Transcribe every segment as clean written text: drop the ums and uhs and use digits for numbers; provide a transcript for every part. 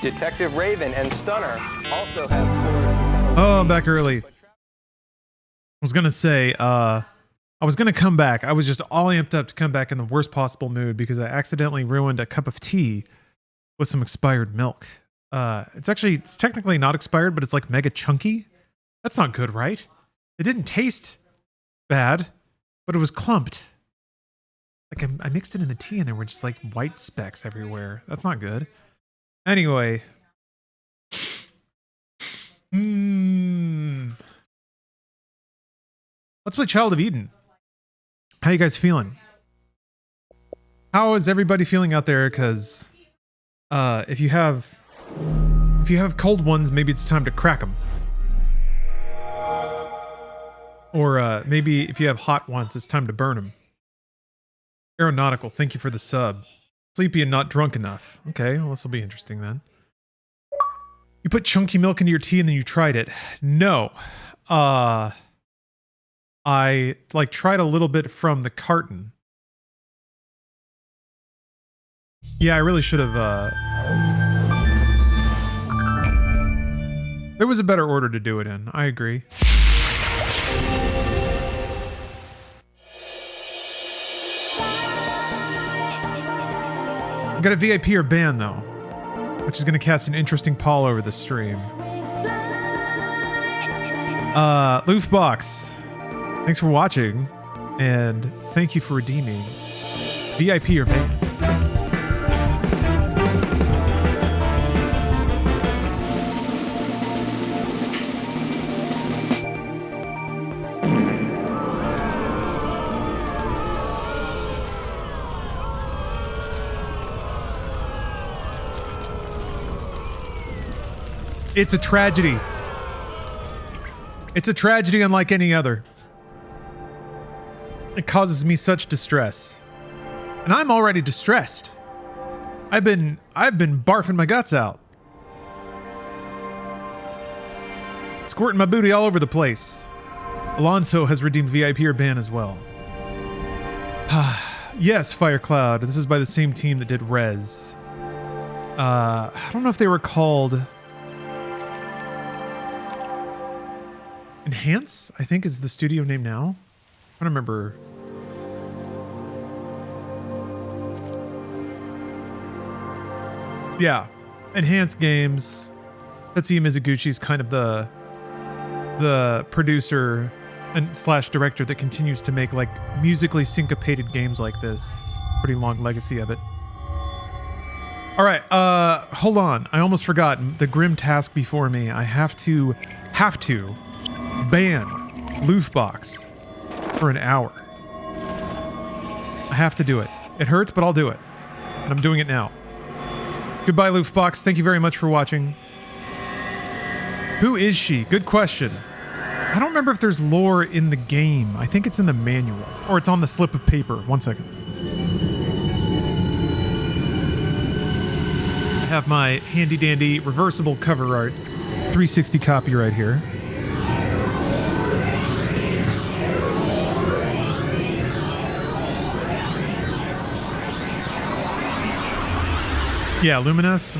Detective Raven and Stunner also have scores. Oh, I'm back early. I was gonna say, I was gonna come back. I was just all amped up to come back in the worst possible mood because I accidentally ruined a cup of tea with some expired milk. It's technically not expired, but it's like mega chunky. That's not good, right? It didn't taste bad, but it was clumped. Like I mixed it in the tea and there were just like white specks everywhere. That's not good. Anyway. Let's play Child of Eden. How you guys feeling? How is everybody feeling out there? Because if you have cold ones, maybe it's time to crack them. Or maybe if you have hot ones, it's time to burn them. Aeronautical, thank you for the sub. Sleepy and not drunk enough. Okay, well, this will be interesting then. You put chunky milk into your tea and then you tried it. No. I tried a little bit from the carton. Yeah, I really should have there was a better order to do it in. I agree. I got a VIP or ban though, which is going to cast an interesting pall over the stream. Loofbox, thanks for watching, and thank you for redeeming VIP or ban. It's a tragedy. It's a tragedy unlike any other. It causes me such distress. And I'm already distressed. I've been barfing my guts out. Squirting my booty all over the place. Alonso has redeemed VIP or ban as well. Yes, Firecloud. This is by the same team that did Rez. I don't know if they were called Enhance, I think is the studio name now. I don't remember. Yeah, Enhance Games. Tetsuya Mizuguchi's kind of the producer and slash director that continues to make like musically syncopated games like this. Pretty long legacy of it. All right, hold on. I almost forgot the grim task before me. I have to ban Loofbox for an hour. I have to do it. It hurts, but I'll do it. And I'm doing it now. Goodbye, Loofbox. Thank you very much for watching. Who is she? Good question. I don't remember if there's lore in the game. I think it's in the manual. Or it's on the slip of paper. 1 second. I have my handy-dandy reversible cover art 360 copy right here. Yeah, Luminous.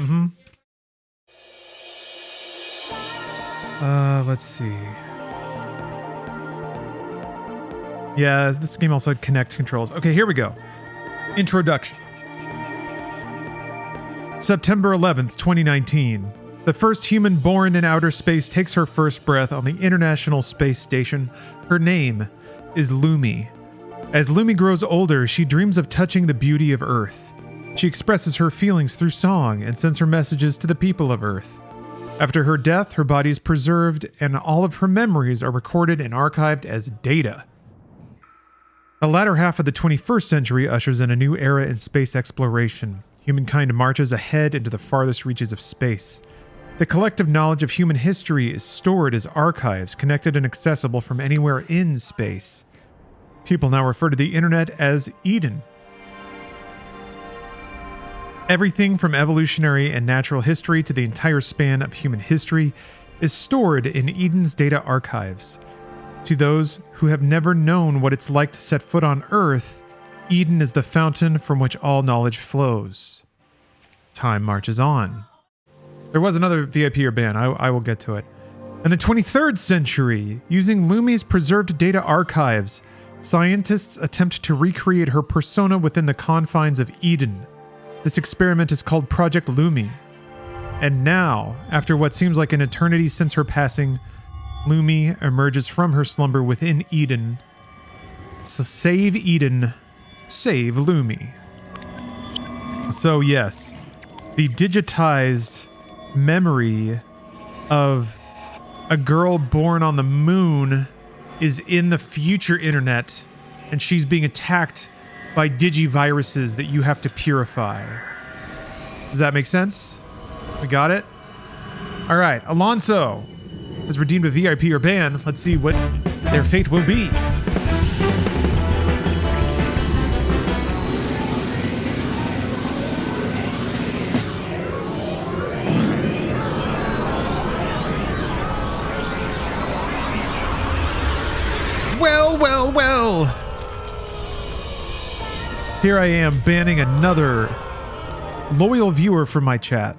Let's see. Yeah, this game also had Kinect controls. Okay, here we go. Introduction. September 11th, 2019. The first human born in outer space takes her first breath on the International Space Station. Her name is Lumi. As Lumi grows older, she dreams of touching the beauty of Earth. She expresses her feelings through song and sends her messages to the people of Earth. After her death, her body is preserved and all of her memories are recorded and archived as data. The latter half of the 21st century ushers in a new era in space exploration. Humankind marches ahead into the farthest reaches of space. The collective knowledge of human history is stored as archives, connected and accessible from anywhere in space. People now refer to the internet as Eden. Everything from evolutionary and natural history to the entire span of human history is stored in Eden's data archives. To those who have never known what it's like to set foot on Earth, Eden is the fountain from which all knowledge flows. Time marches on. There was another VIP or ban. I will get to it. In the 23rd century, using Lumi's preserved data archives, scientists attempt to recreate her persona within the confines of Eden. This experiment is called Project Lumi. And now, after what seems like an eternity since her passing, Lumi emerges from her slumber within Eden. So save Eden, save Lumi. So yes, the digitized memory of a girl born on the moon is in the future internet, and she's being attacked by digiviruses that you have to purify. Does that make sense? We got it? All right, Alonso has redeemed a VIP or ban. Let's see what their fate will be. Well. Here I am banning another loyal viewer from my chat.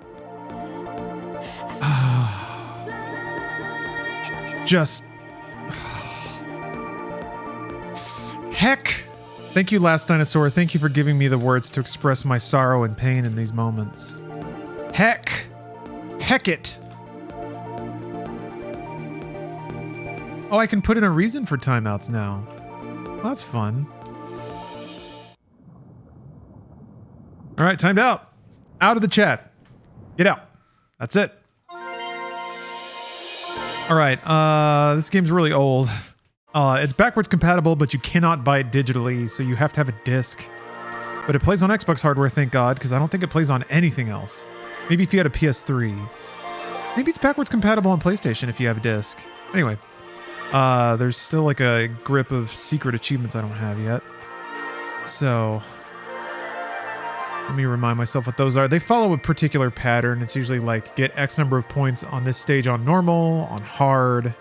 Just... Heck! Thank you, Last Dinosaur. Thank you for giving me the words to express my sorrow and pain in these moments. Heck! Heck it! Oh, I can put in a reason for timeouts now. Well, that's fun. All right, timed out. Out of the chat. Get out. That's it. All right, this game's really old. It's backwards compatible, but you cannot buy it digitally, so you have to have a disc. But it plays on Xbox hardware, thank God, because I don't think it plays on anything else. Maybe if you had a PS3. Maybe it's backwards compatible on PlayStation if you have a disc. Anyway. There's still like a grip of secret achievements I don't have yet. So, let me remind myself what those are. They follow a particular pattern. It's usually like get X number of points on this stage on normal, on hard.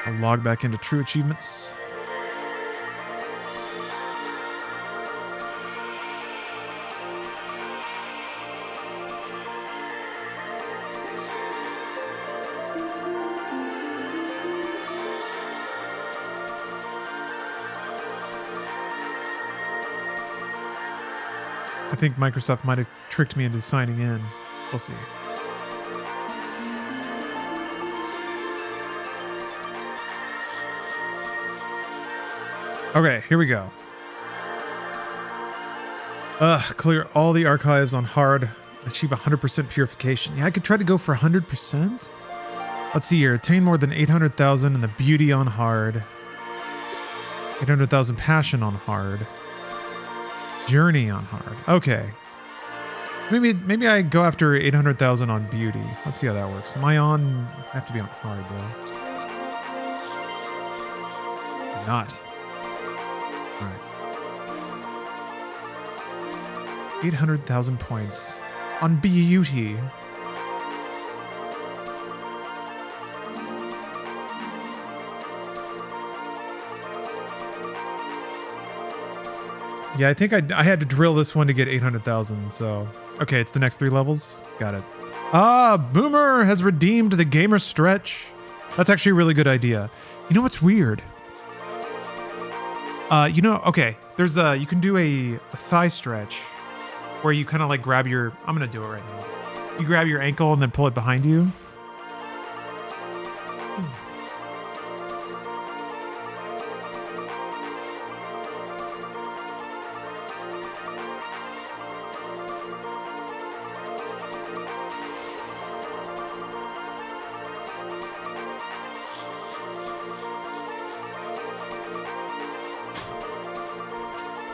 I'll log back into True Achievements. I think Microsoft might have tricked me into signing in. We'll see. Okay, here we go. Clear all the archives on hard. Achieve 100% purification. Yeah, I could try to go for 100%. Let's see here. Attain more than 800,000 in the beauty on hard. 800,000 passion on hard. Journey on hard. Okay. Maybe I go after 800,000 on beauty. Let's see how that works. Am I on? I have to be on hard though. I'm not. All right. 800,000 points on beauty. Yeah, I think I had to drill this one to get 800,000, so... Okay, it's the next 3 levels. Got it. Ah, Boomer has redeemed the gamer stretch. That's actually a really good idea. You know what's weird? Okay, there's you can do a thigh stretch where you kind of like grab your... I'm gonna do it right now. You grab your ankle and then pull it behind you.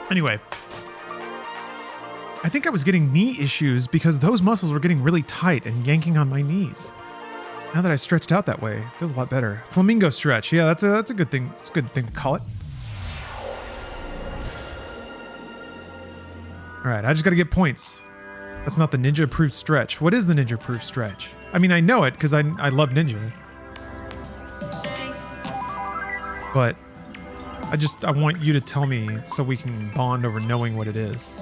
Anyway, I think I was getting knee issues because those muscles were getting really tight and yanking on my knees. Now that I stretched out that way, it feels a lot better. Flamingo stretch. Yeah, that's a good thing. It's a good thing to call it. All right, I just got to get points. That's not the ninja-approved stretch. What is the ninja-approved stretch? I mean, I know it because I love ninja. But I want you to tell me so we can bond over knowing what it is.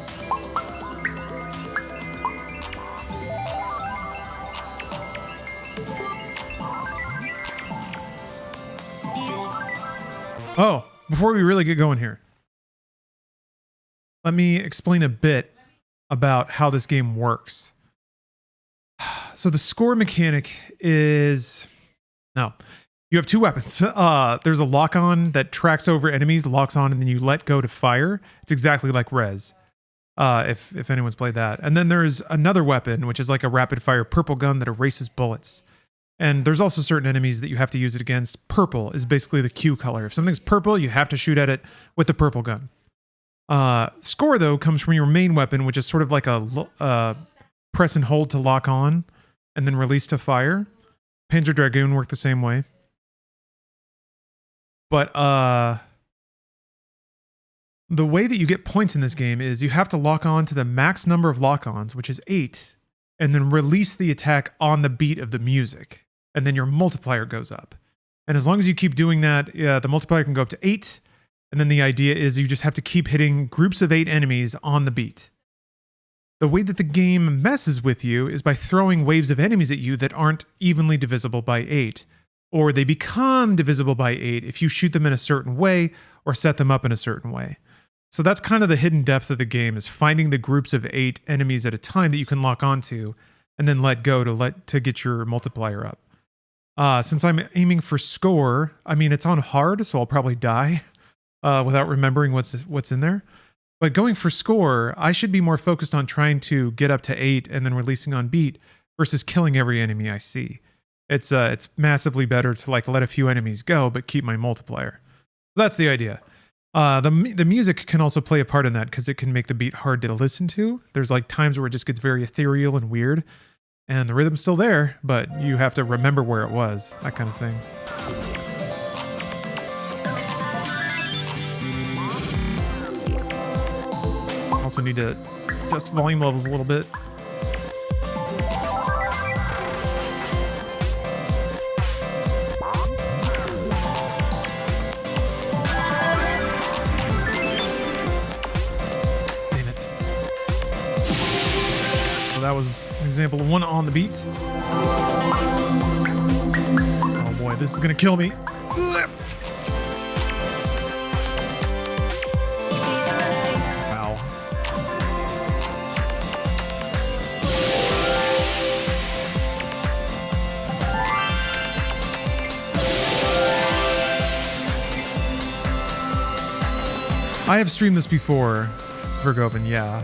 Oh, before we really get going here, let me explain a bit about how this game works. So the score mechanic is... No. You have two weapons. There's a lock-on that tracks over enemies, locks on, and then you let go to fire. It's exactly like Rez, if anyone's played that. And then there's another weapon, which is like a rapid-fire purple gun that erases bullets. And there's also certain enemies that you have to use it against. Purple is basically the cue color. If something's purple, you have to shoot at it with the purple gun. Score, though, comes from your main weapon, which is sort of like a press and hold to lock on, and then release to fire. Panzer Dragoon work the same way. But the way that you get points in this game is you have to lock on to the max number of lock-ons, which is 8, and then release the attack on the beat of the music. And then your multiplier goes up. And as long as you keep doing that, the multiplier can go up to 8. And then the idea is you just have to keep hitting groups of 8 enemies on the beat. The way that the game messes with you is by throwing waves of enemies at you that aren't evenly divisible by 8. Or they become divisible by 8 if you shoot them in a certain way or set them up in a certain way. So that's kind of the hidden depth of the game, is finding the groups of 8 enemies at a time that you can lock onto and then let go to get your multiplier up. Since I'm aiming for score, I mean, it's on hard, so I'll probably die without remembering what's in there. But going for score, I should be more focused on trying to get up to 8 and then releasing on beat versus killing every enemy I see. It's massively better to like let a few enemies go, but keep my multiplier. That's the idea. The music can also play a part in that because it can make the beat hard to listen to. There's like times where it just gets very ethereal and weird, and the rhythm's still there, but you have to remember where it was, that kind of thing. Also need to adjust volume levels a little bit. That was an example of one on the beat. Oh boy, this is gonna kill me. Wow. I have streamed this before, Vergoben, yeah.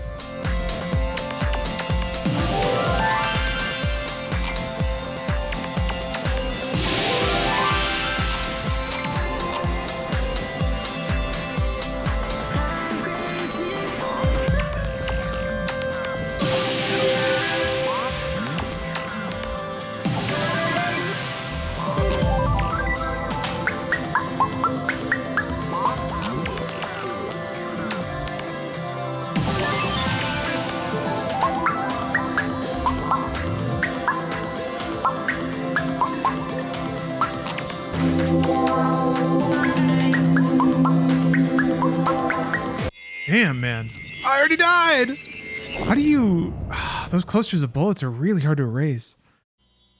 Damn, man. I already died! How do you... Those clusters of bullets are really hard to erase.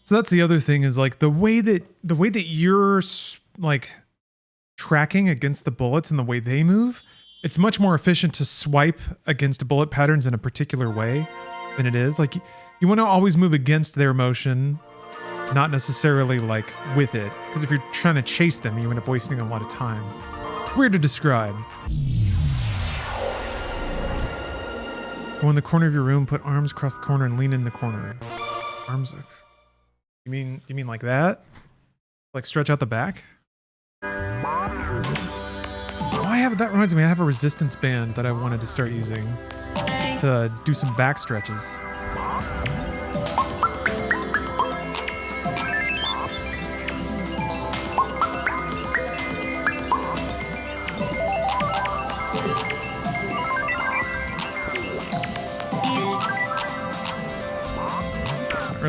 So that's the other thing, is like the way that you're like tracking against the bullets and the way they move, it's much more efficient to swipe against bullet patterns in a particular way than it is. Like you want to always move against their motion, not necessarily like with it. Because if you're trying to chase them, you end up wasting a lot of time. Weird to describe. Go in the corner of your room, put arms across the corner, and lean in the corner. Arms. You mean like that? Like stretch out the back? Oh, that reminds me, I have a resistance band that I wanted to start using to do some back stretches.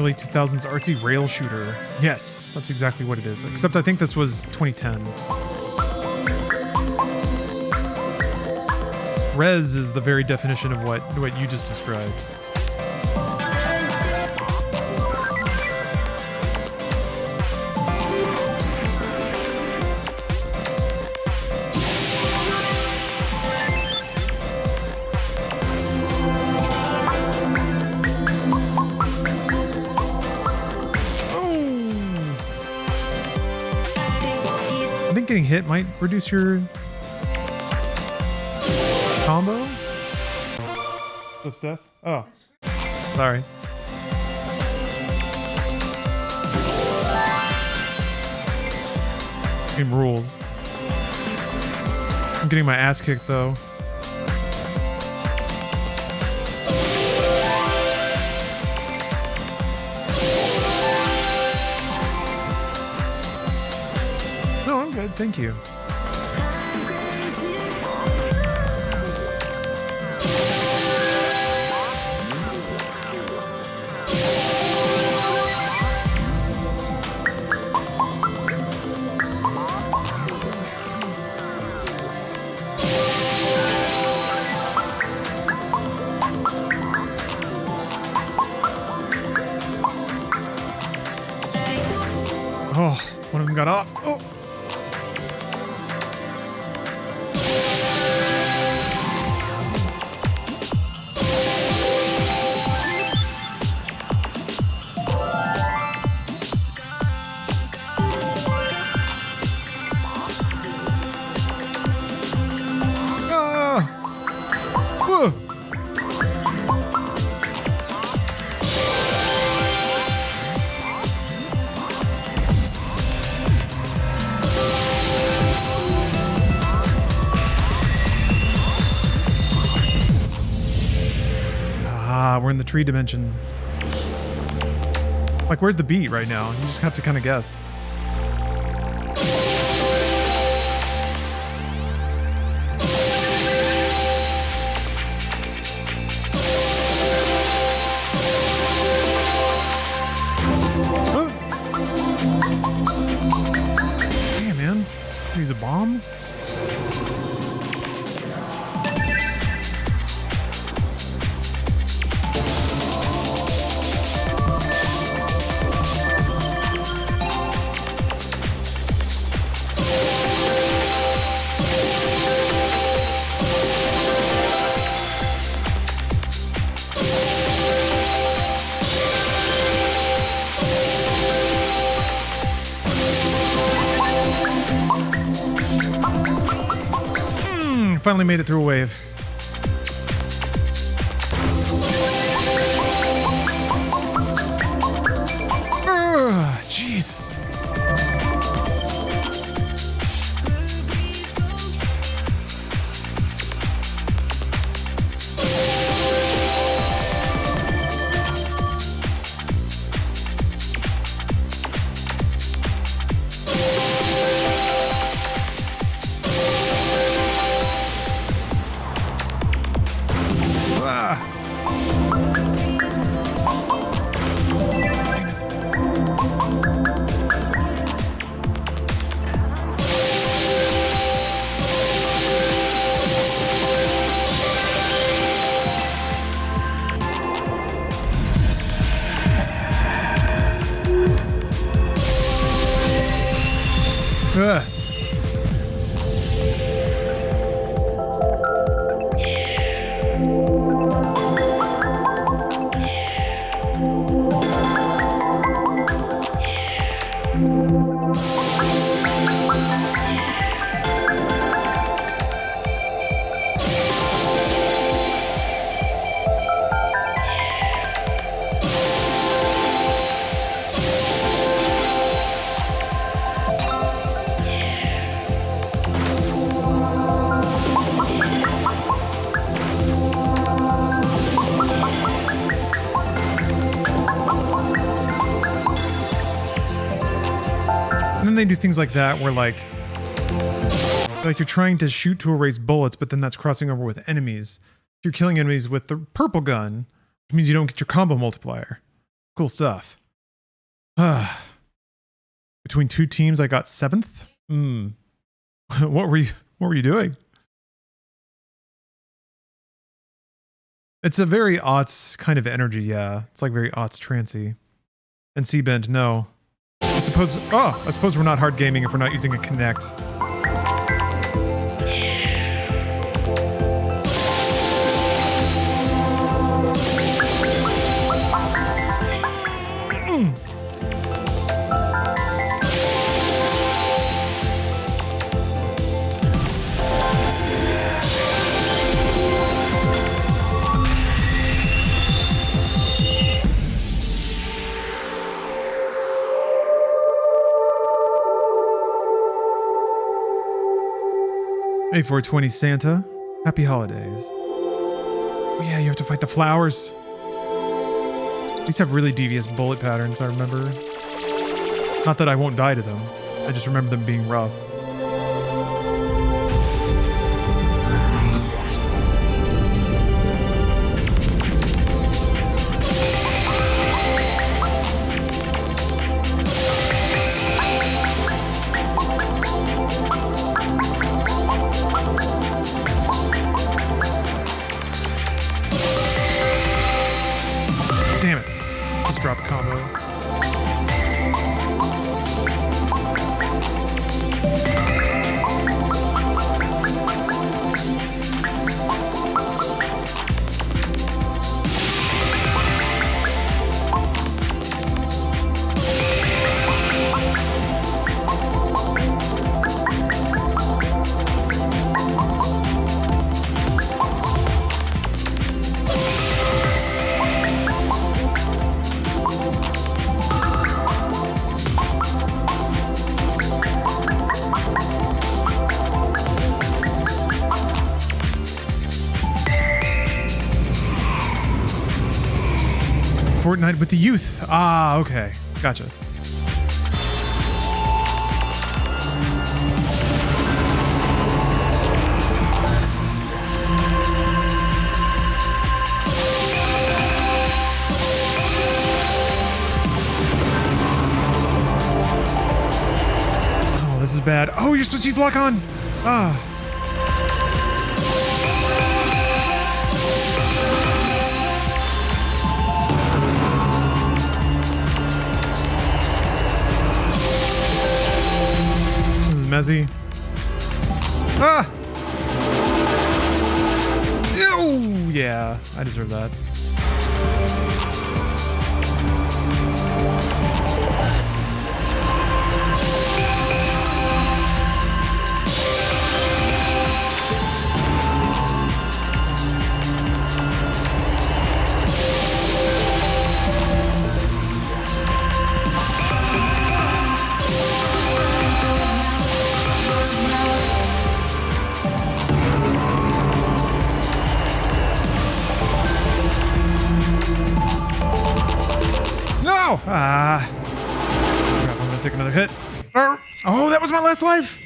early 2000s artsy rail shooter. Yes, that's exactly what it is. Except I think this was 2010s. Res is the very definition of what you just described. Getting hit might reduce your combo. What's Steph? Oh, sorry. Game rules. I'm getting my ass kicked though. Thank you. Oh, one of them got off. Oh. We're in the tree dimension. Like, where's the beat right now? You just have to kind of guess. Huh? Damn, man. Use a bomb? Finally made it through a wave. Jesus. Ugh. They do things like that where like you're trying to shoot to erase bullets, but then that's crossing over with enemies. You're killing enemies with the purple gun, which means you don't get your combo multiplier. Cool stuff. Between two teams, I got 7th. What were you doing? It's a very aughts kind of energy, yeah. It's like very aughts trancy. And C-Bend, no. I suppose we're not hard gaming if we're not using a Connect. Hey, 420 Santa. Happy holidays. Oh yeah, you have to fight the flowers. These have really devious bullet patterns, I remember. Not that I won't die to them. I just remember them being rough. Damn it. Just drop combo. Fortnite with the youth. Ah, okay. Gotcha. Oh, this is bad. Oh, you're supposed to use lock on. Ah. Mezzy. Ah! Oh, yeah. I deserve that. No! Ah. Crap, I'm gonna take another hit. Oh, that was my last life!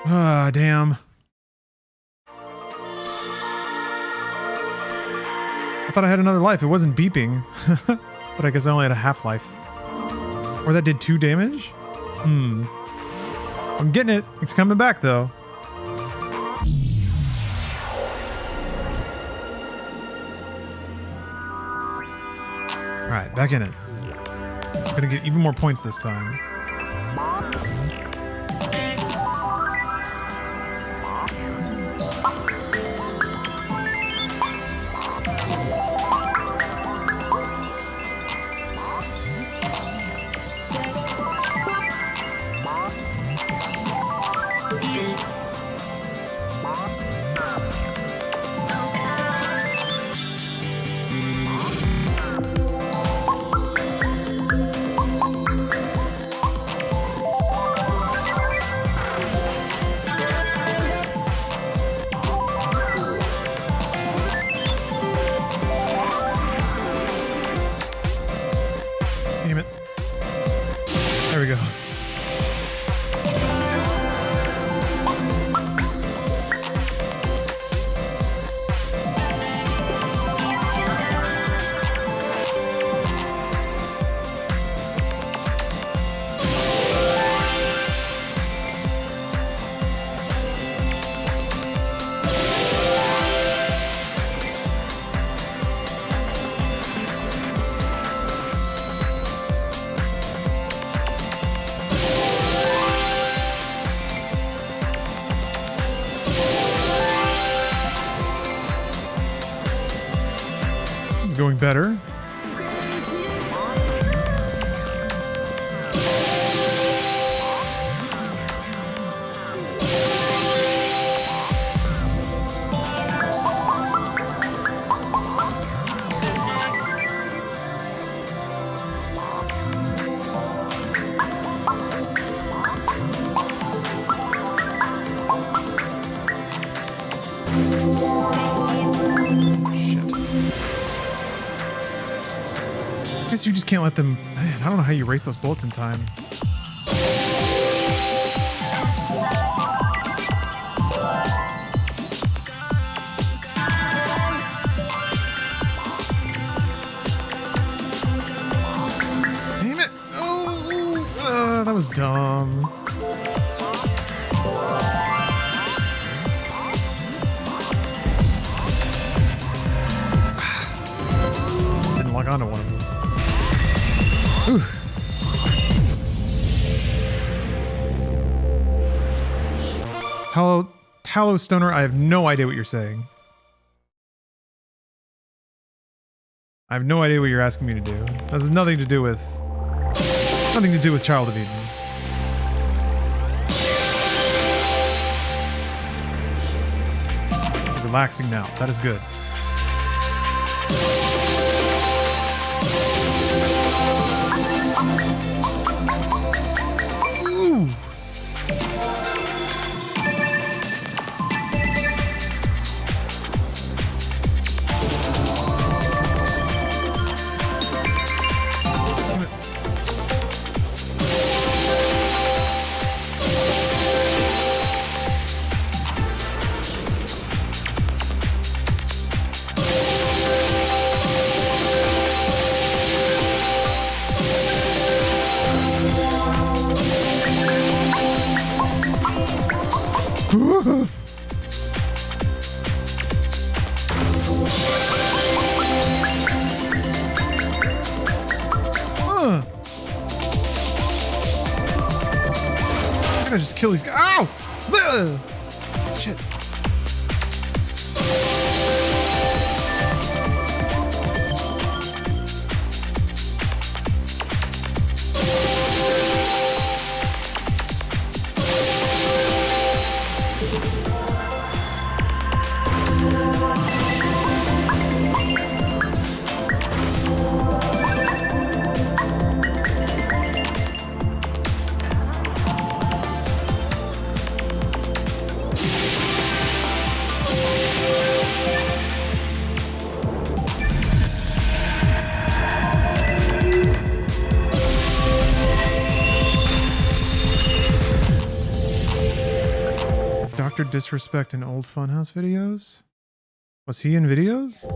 Ah, damn. I thought I had another life. It wasn't beeping. But I guess I only had a half-life. Or that did 2 damage? I'm getting it. It's coming back, though. Alright, back in it. I'm gonna get even more points this time. going better. I guess you just can't let them... Man, I don't know how you race those bullets in time. Damn it! Oh, that was dumb. Didn't log on to one of them. Whew. Hello, Stoner. I have no idea what you're saying. I have no idea what you're asking me to do. This has nothing to do with Child of Eden. Relaxing now. That is good. Ooh. I'm gonna just kill these guys. Ow! Shit. Dr. Disrespect in old Funhouse videos? Was he in videos?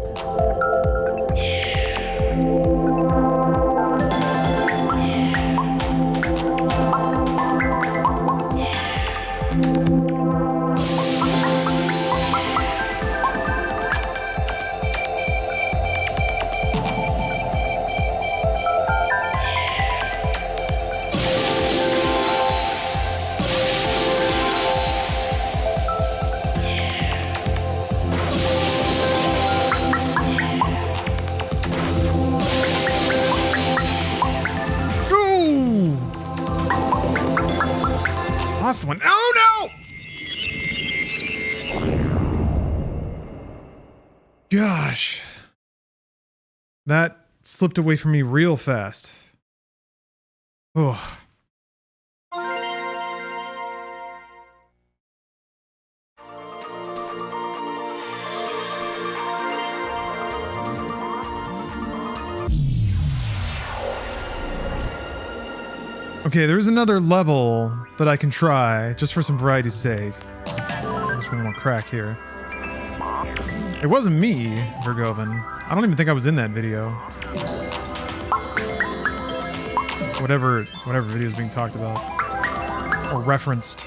Lost one. Oh no! Gosh. That slipped away from me real fast. Oh. Okay, there's another level that I can try, just for some variety's sake. Just one more crack here. It wasn't me, Vergoven. I don't even think I was in that video. Whatever video is being talked about. Or referenced.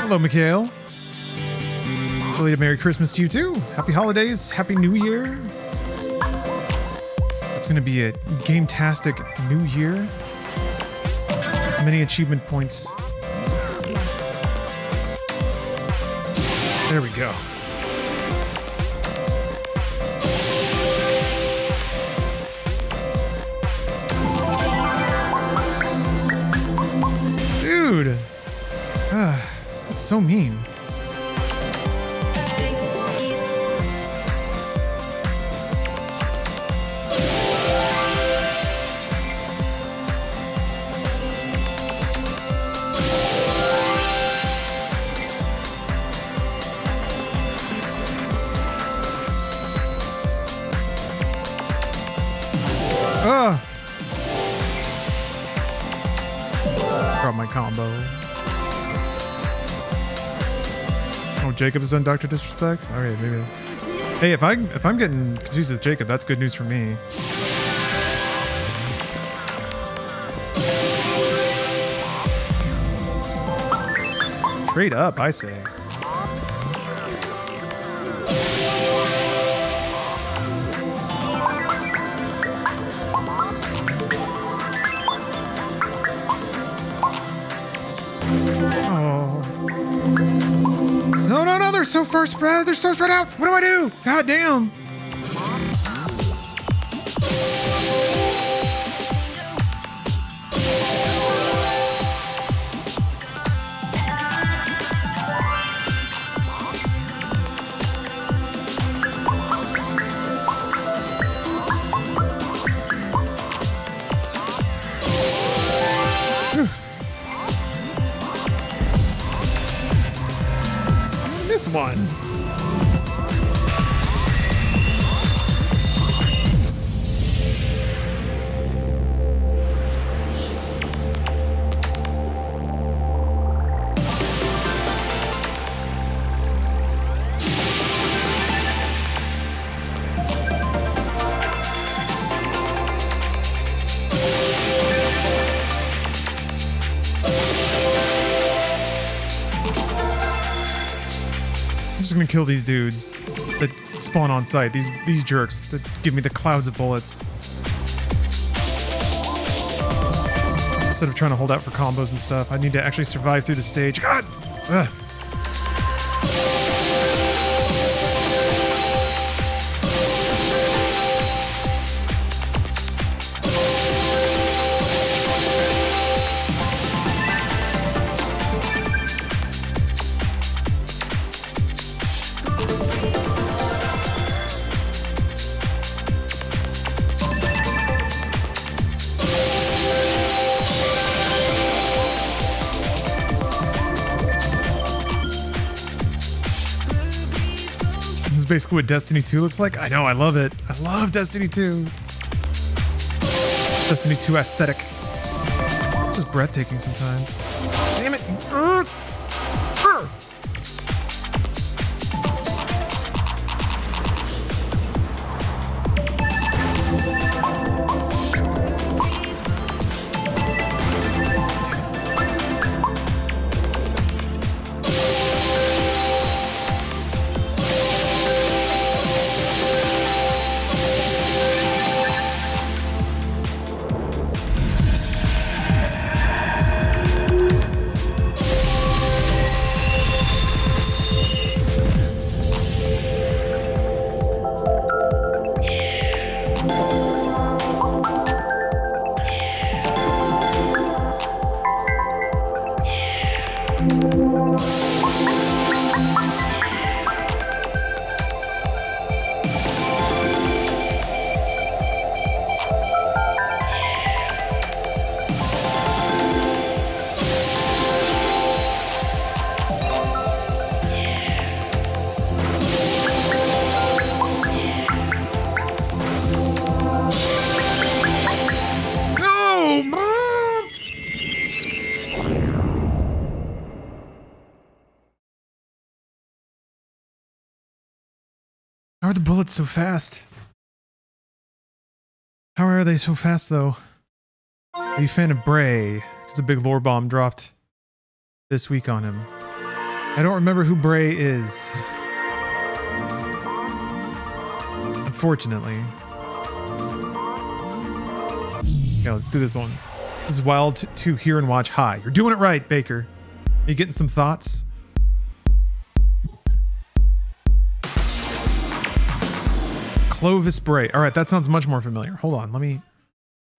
Hello, Mikhail. Belated Merry Christmas to you too. Happy holidays. Happy New Year. It's gonna be a game-tastic New Year. many achievement points. There we go. Dude! That's so mean. Drop my combo. Oh, Jacob is on Dr. Disrespect? Okay, maybe. Hey, if I'm getting confused with Jacob, that's good news for me. Straight up, I say. No, they're so far spread. They're so spread out. What do I do? God damn. This one. I'm just gonna kill these dudes that spawn on sight. These jerks that give me the clouds of bullets. Instead of trying to hold out for combos and stuff, I need to actually survive through the stage. God! Ugh. This is basically what Destiny 2 looks like. I know, I love it. I love Destiny 2. Destiny 2 aesthetic. Just breathtaking sometimes. Damn it. How are the bullets so fast? How are they so fast, though? Are you a fan of Bray? There's a big lore bomb dropped this week on him. I don't remember who Bray is. Unfortunately. Yeah, let's do this one. This is wild to hear and watch. Hi, you're doing it right, Baker. Are you getting some thoughts? Clovis Bray. All right, that sounds much more familiar. Hold on, let me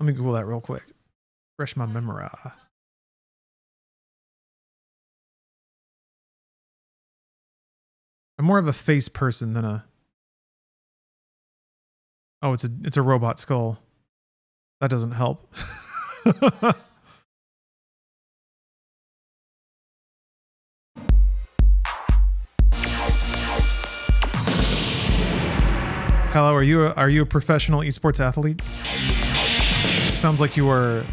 Google that real quick. Refresh my memory. I'm more of a face person than a. Oh, it's a robot skull. That doesn't help. Hello, are you a professional esports athlete? Sounds like you're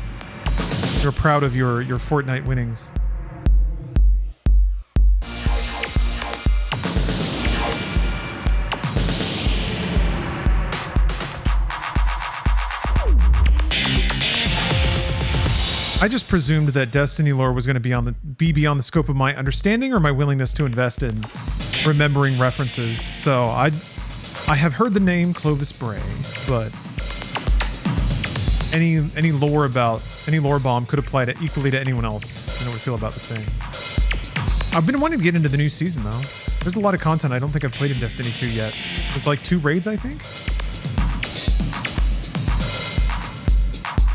proud of your Fortnite winnings. I just presumed that Destiny lore was going to be beyond the scope of my understanding or my willingness to invest in remembering references. So I have heard the name Clovis Bray, but any lore bomb could apply to equally to anyone else, and it would feel about the same. I've been wanting to get into the new season though. There's a lot of content I don't think I've played in Destiny 2 yet. There's like 2 raids, I think.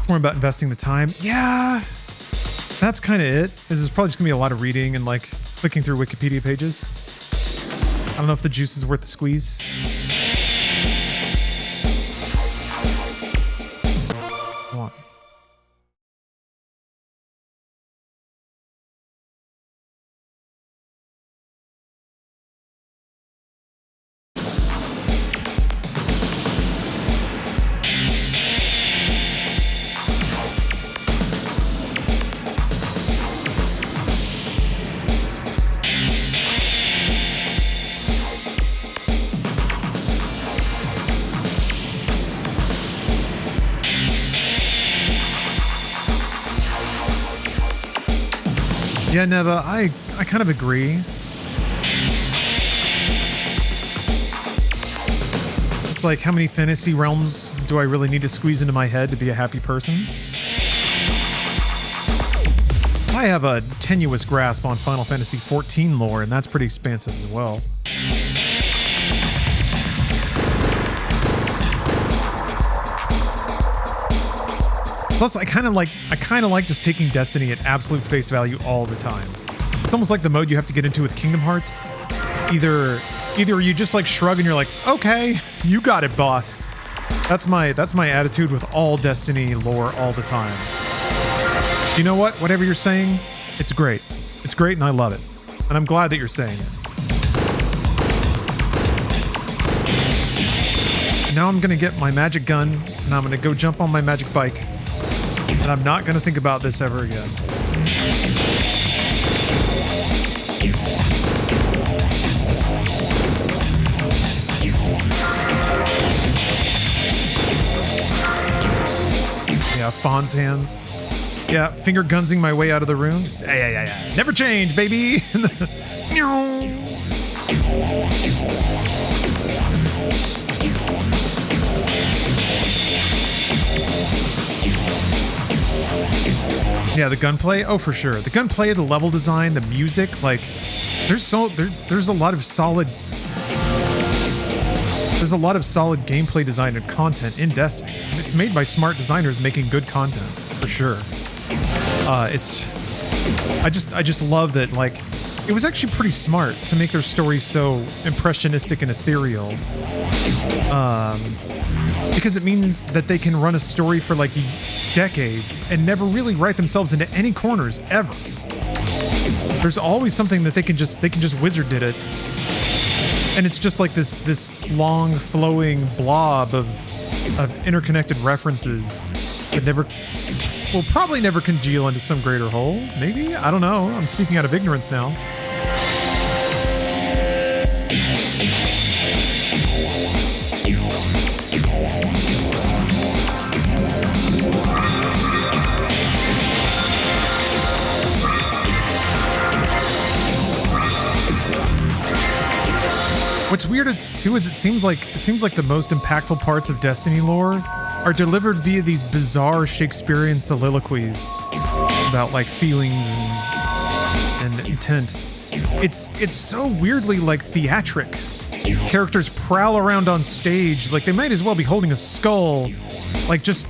More about investing the time. Yeah, that's kind of it. This is probably just gonna be a lot of reading and like clicking through Wikipedia pages. I don't know if the juice is worth the squeeze. Come on. Yeah, Neva, I kind of agree. It's like, how many fantasy realms do I really need to squeeze into my head to be a happy person? I have a tenuous grasp on Final Fantasy XIV lore, and that's pretty expansive as well. Plus, I kind of like just taking Destiny at absolute face value all the time. It's almost like the mode you have to get into with Kingdom Hearts. Either you just like shrug and you're like, okay, you got it, boss. That's my attitude with all Destiny lore all the time. You know what? Whatever you're saying, it's great. It's great and I love it. And I'm glad that you're saying it. Now I'm gonna get my magic gun and I'm gonna go jump on my magic bike. And I'm not going to think about this ever again. Yeah, Fawn's hands. Yeah, finger gunsing my way out of the room. Just, yeah. Never change, baby. Yeah, the gunplay. Oh, for sure. The gunplay, the level design, the music. Like, there's a lot of solid. There's a lot of solid gameplay design and content in Destiny. It's made by smart designers making good content, for sure. I just love that. Like, it was actually pretty smart to make their story so impressionistic and ethereal. Because it means that they can run a story for like decades and never really write themselves into any corners ever. There's always something that they can just wizard did it, and it's just like this long flowing blob of interconnected references that will probably never congeal into some greater whole. Maybe, I don't know. I'm speaking out of ignorance now. What's weird too is it seems like the most impactful parts of Destiny lore are delivered via these bizarre Shakespearean soliloquies about like feelings and intent. It's so weirdly like theatric. Characters prowl around on stage like they might as well be holding a skull, like just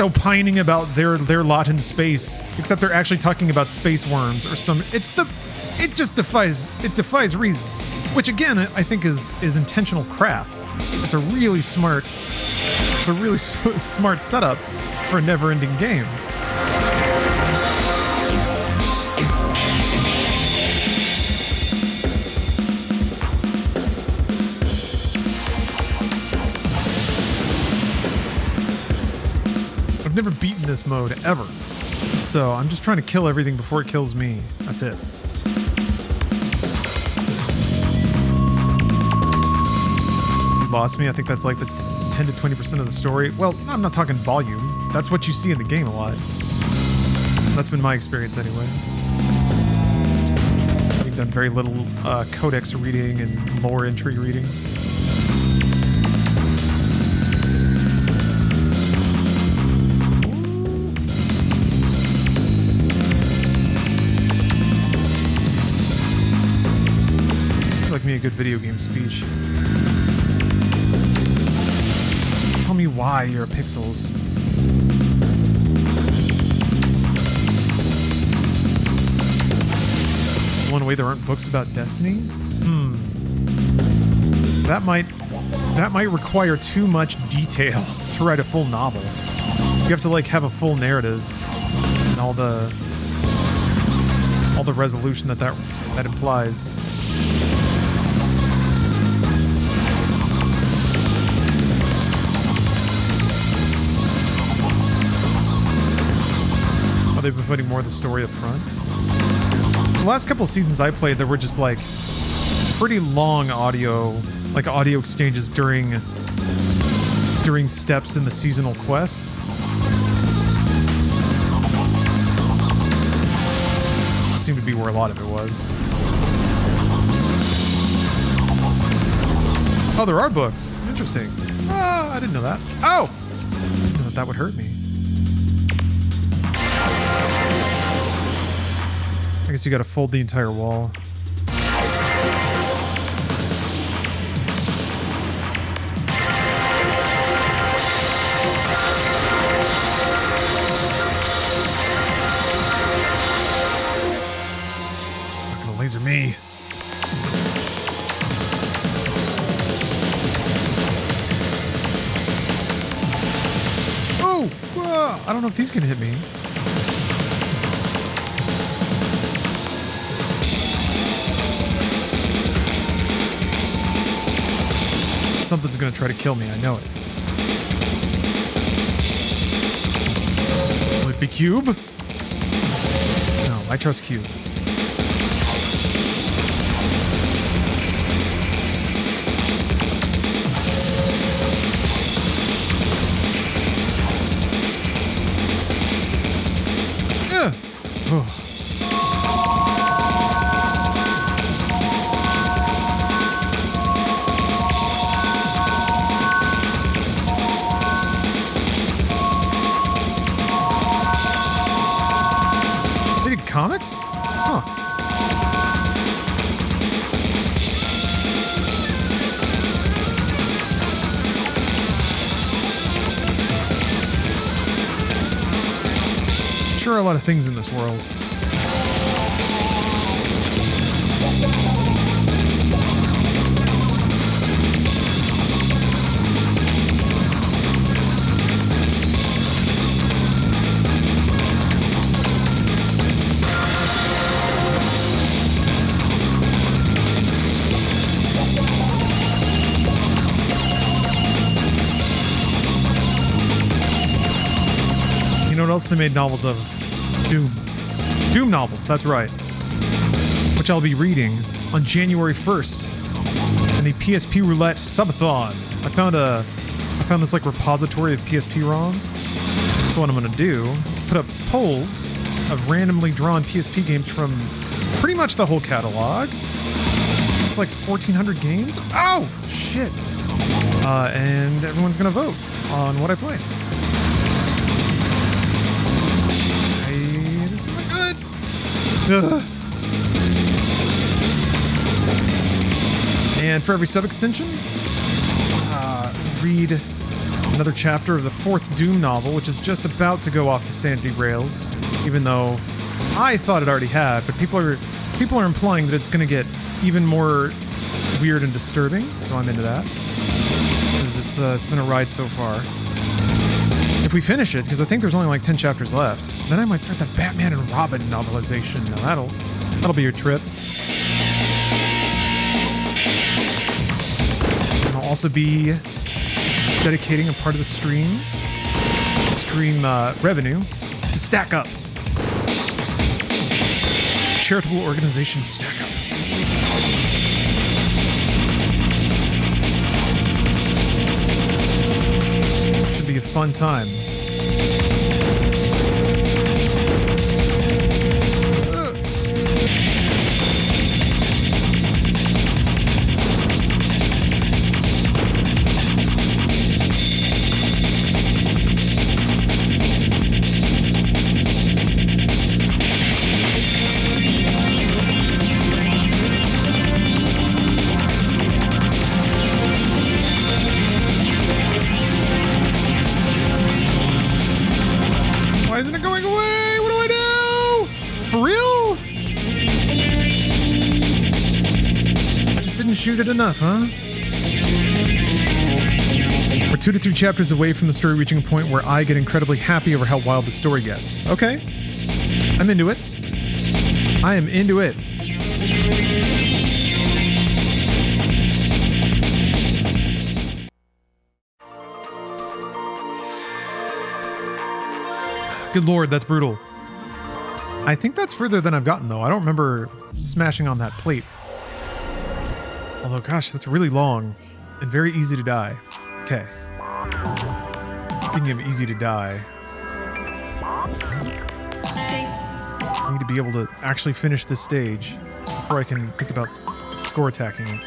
opining about their lot in space, except they're actually talking about space worms or some. It just defies reason, which again I think is intentional craft. It's a really smart setup for a never-ending game. I've never beaten this mode ever, so I'm just trying to kill everything before it kills me. That's it. You lost me. I think that's like the 10 to 20% of the story. Well, I'm not talking volume. That's what you see in the game a lot. That's been my experience anyway. I've done very little codex reading and lore entry reading. Like me a good video game speech. Tell me why you're pixels. One way there aren't books about Destiny? That might require too much detail to write a full novel. You have to like have a full narrative and all the resolution that implies. They've been putting more of the story up front. The last couple of seasons I played, there were just like pretty long audio exchanges during steps in the seasonal quests. That seemed to be where a lot of it was. Oh, there are books. Interesting. I didn't know that. Oh! I didn't know that would hurt me. I guess you gotta fold the entire wall. Not gonna laser me. Oh! I don't know if these can hit me. Something's gonna try to kill me, I know it. Will it be Cube? No, I trust Cube. Yeah. Oh. Comics? Huh. Sure, a lot of things in this world. What else they made novels of? Doom novels, that's right. Which I'll be reading on January 1st in the PSP Roulette Subathon. I found this like repository of PSP ROMs. So what I'm gonna do is put up polls of randomly drawn PSP games from pretty much the whole catalog. It's like 1,400 games. Oh shit! And everyone's gonna vote on what I play. This isn't good. Ugh. And for every sub-extension, read another chapter of the 4th Doom novel, which is just about to go off the sanity rails, even though I thought it already had, but people are implying that it's going to get even more weird and disturbing, so I'm into that. Because it's been a ride so far. If we finish it, because I think there's only like 10 chapters left, then I might start the Batman and Robin novelization. Now that'll be your trip. And I'll also be dedicating a part of the stream revenue to Stack Up. Charitable organization Stack Up. Should be a fun time. Shoot it enough, huh? We're 2 to 3 chapters away from the story reaching a point where I get incredibly happy over how wild the story gets. Okay. I'm into it. I am into it. Good lord, that's brutal. I think that's further than I've gotten, though. I don't remember smashing on that plate. Although, gosh, that's really long and very easy to die. Okay. Speaking of easy to die, I need to be able to actually finish this stage before I can think about score attacking it.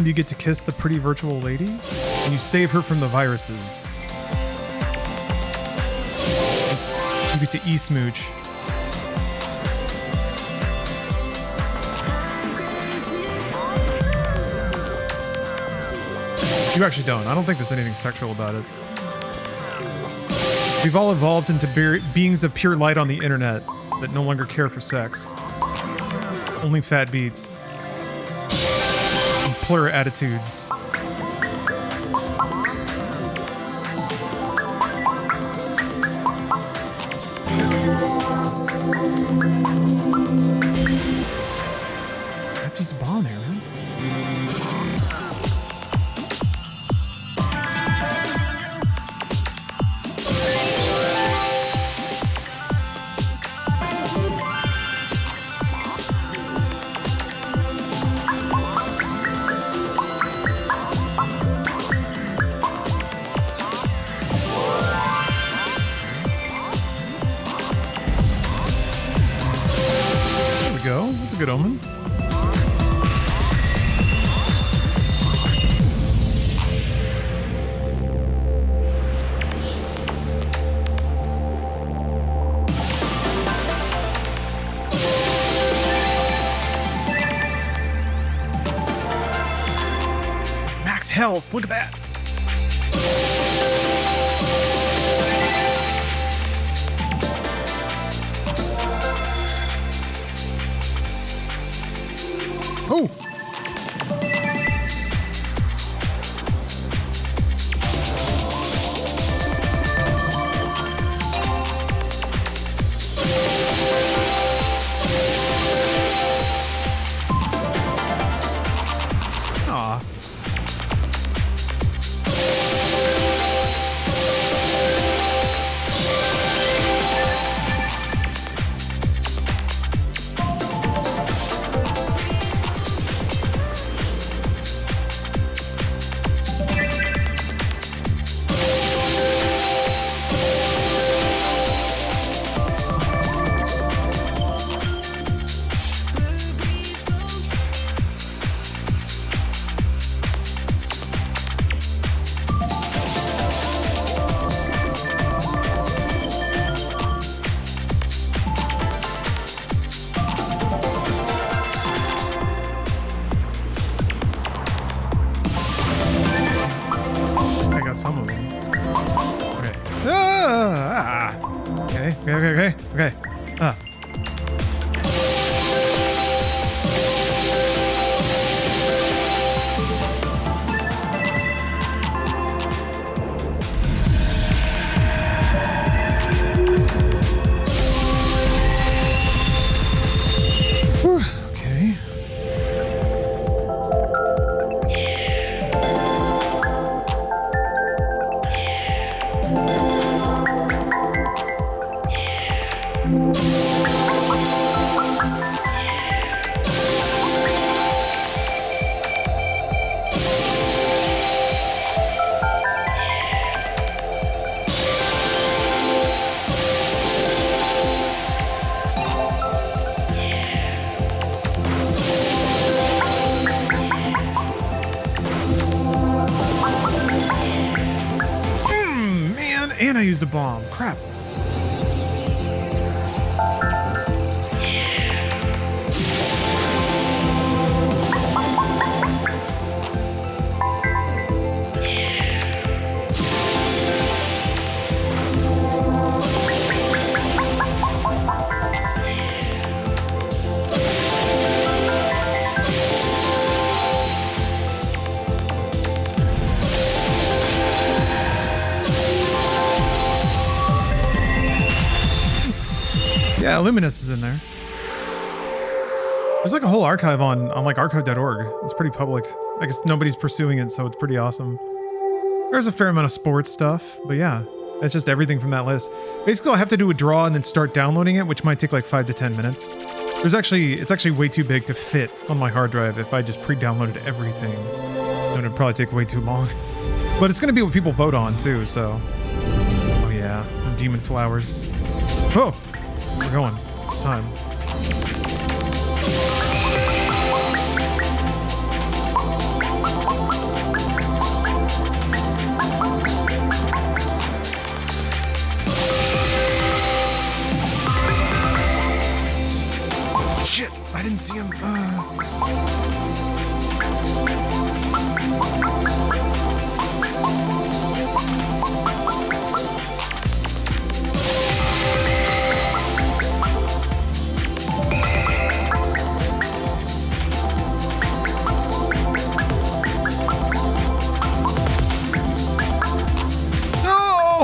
You get to kiss the pretty virtual lady, and you save her from the viruses. You get to e-smooch. You actually don't. I don't think there's anything sexual about it. We've all evolved into beings of pure light on the internet that no longer care for sex. Only fat beats. Plur attitudes. Just a bomb here, man. That's a good omen. max health. Look at that. Oh. Some of them. Okay. Okay. Whew. Okay. And I used a bomb. Crap. Yeah, Luminous is in there. There's like a whole archive on like archive.org. It's pretty public. I guess nobody's pursuing it, so it's pretty awesome. There's a fair amount of sports stuff, but yeah, that's just everything from that list. Basically, I'll have to do a draw and then start downloading it, which might take like 5 to 10 minutes. It's actually way too big to fit on my hard drive if I just pre-downloaded everything. Then it'd probably take way too long. But it's gonna be what people vote on too, so. Oh yeah, Demon Flowers. Oh! We're going. It's time. Shit! I didn't see him.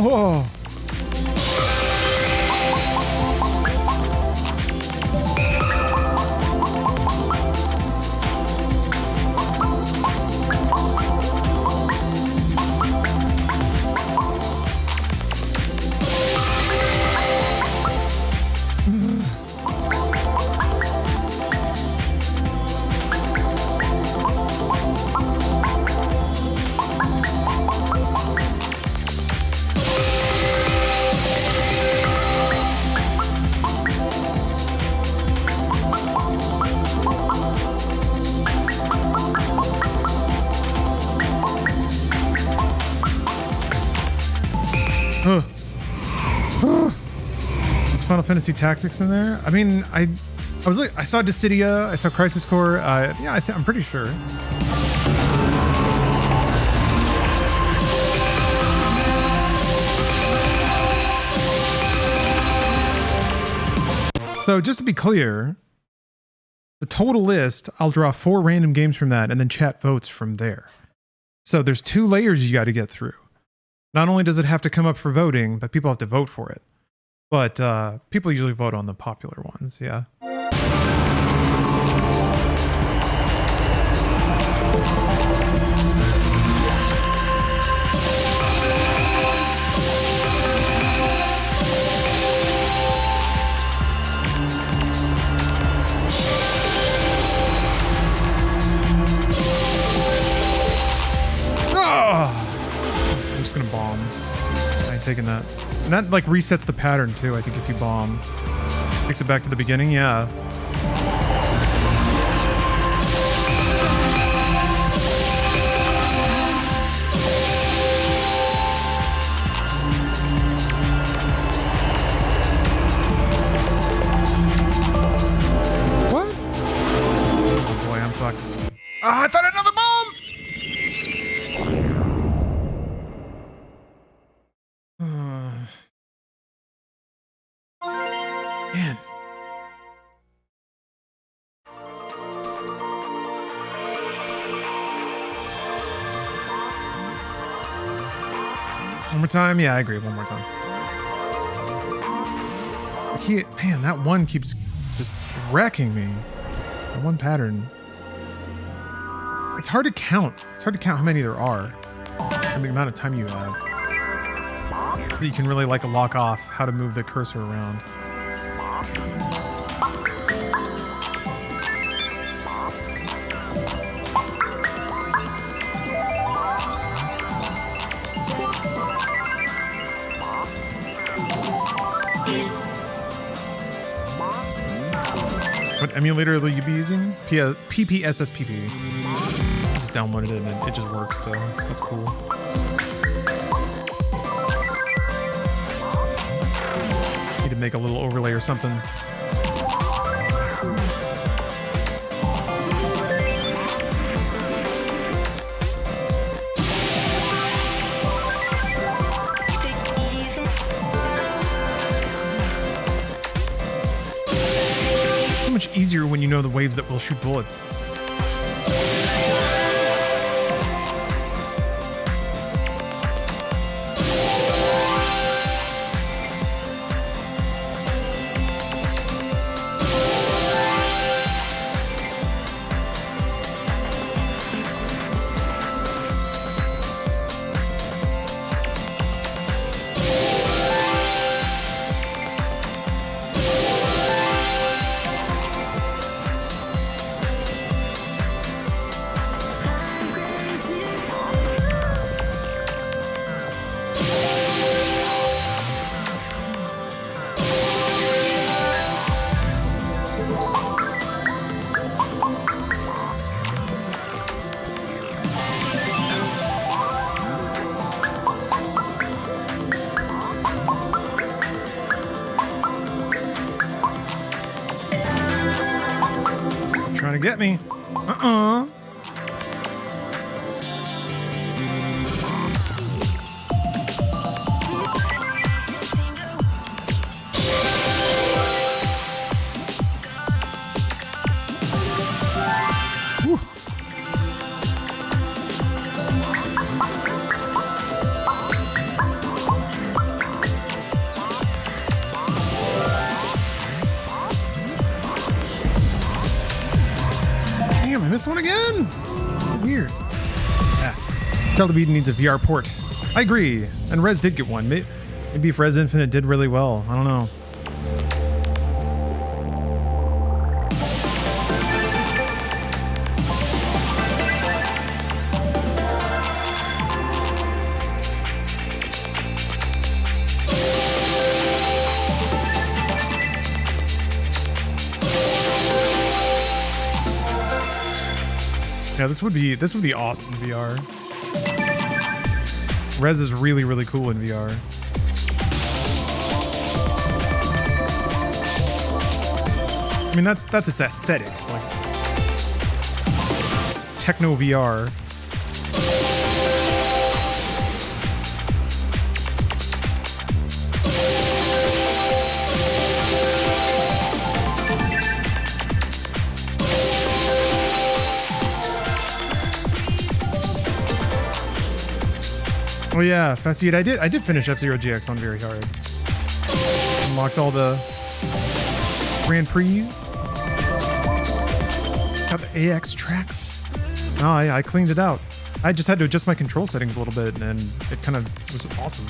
Oh! Is Final Fantasy Tactics in there? I mean, I was like, I saw Dissidia, I saw Crisis Core. Yeah, I'm pretty sure. So just to be clear, the total list, I'll draw 4 random games from that and then chat votes from there. So there's 2 layers you got to get through. Not only does it have to come up for voting, but people have to vote for it. But people usually vote on the popular ones, yeah. I'm just gonna bomb. I ain't taking that. And that like resets the pattern too, I think, if you bomb. Takes it back to the beginning, yeah. What? Oh boy, I'm fucked. Ah, I thought another bomb! Man. One more time? Yeah, I agree. One more time. Man, that one keeps just wrecking me. That one pattern. It's hard to count. It's hard to count how many there are and the amount of time you have. So you can really like lock off how to move the cursor around. What emulator will you be using? PPSSPP. I just downloaded it and it just works, so that's cool. Need to make a little overlay or something. So much easier when you know the waves that will shoot bullets. Trying to get me. Whew. Damn, I missed one again. Weird. Child of Eden needs a VR port. I agree. And Rez did get one. Maybe if Rez Infinite did really well. I don't know. Yeah, this would be awesome in VR. Rez is really, really cool in VR. I mean, that's its aesthetic. It's like it's techno VR. Oh yeah, Facade. I did finish F-Zero GX on very hard. Unlocked all the Grand Prix. Got the AX tracks. Oh, I cleaned it out. I just had to adjust my control settings a little bit, and it kind of was awesome.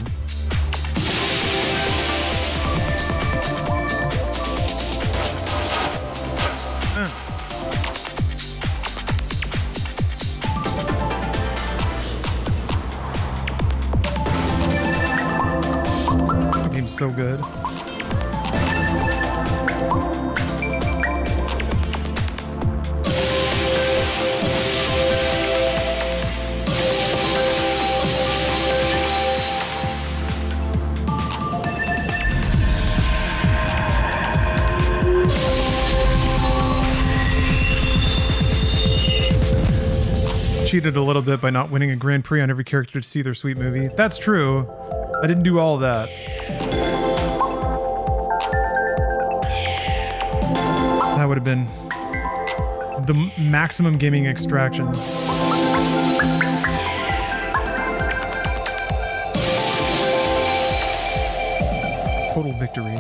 The game's so good. Cheated a little bit by not winning a Grand Prix on every character to see their sweet movie. That's true. I didn't do all that. That would have been the maximum gaming extraction. Total victory.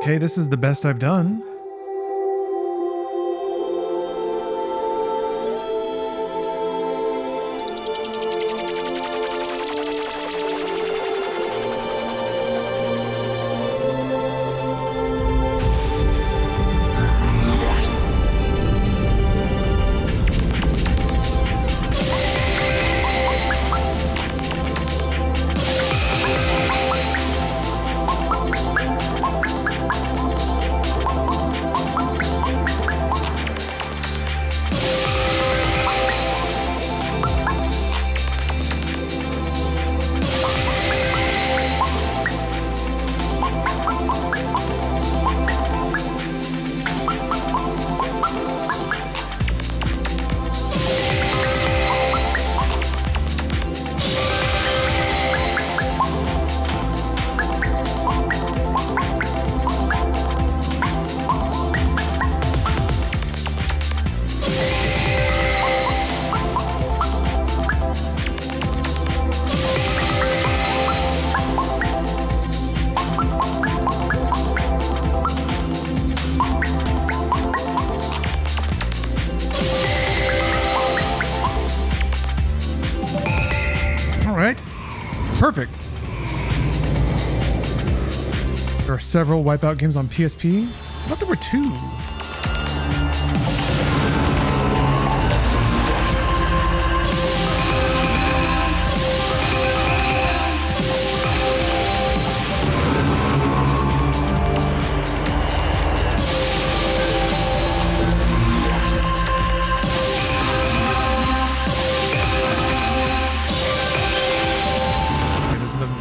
Okay, this is the best I've done. Perfect. There are several Wipeout games on PSP. I thought there were two.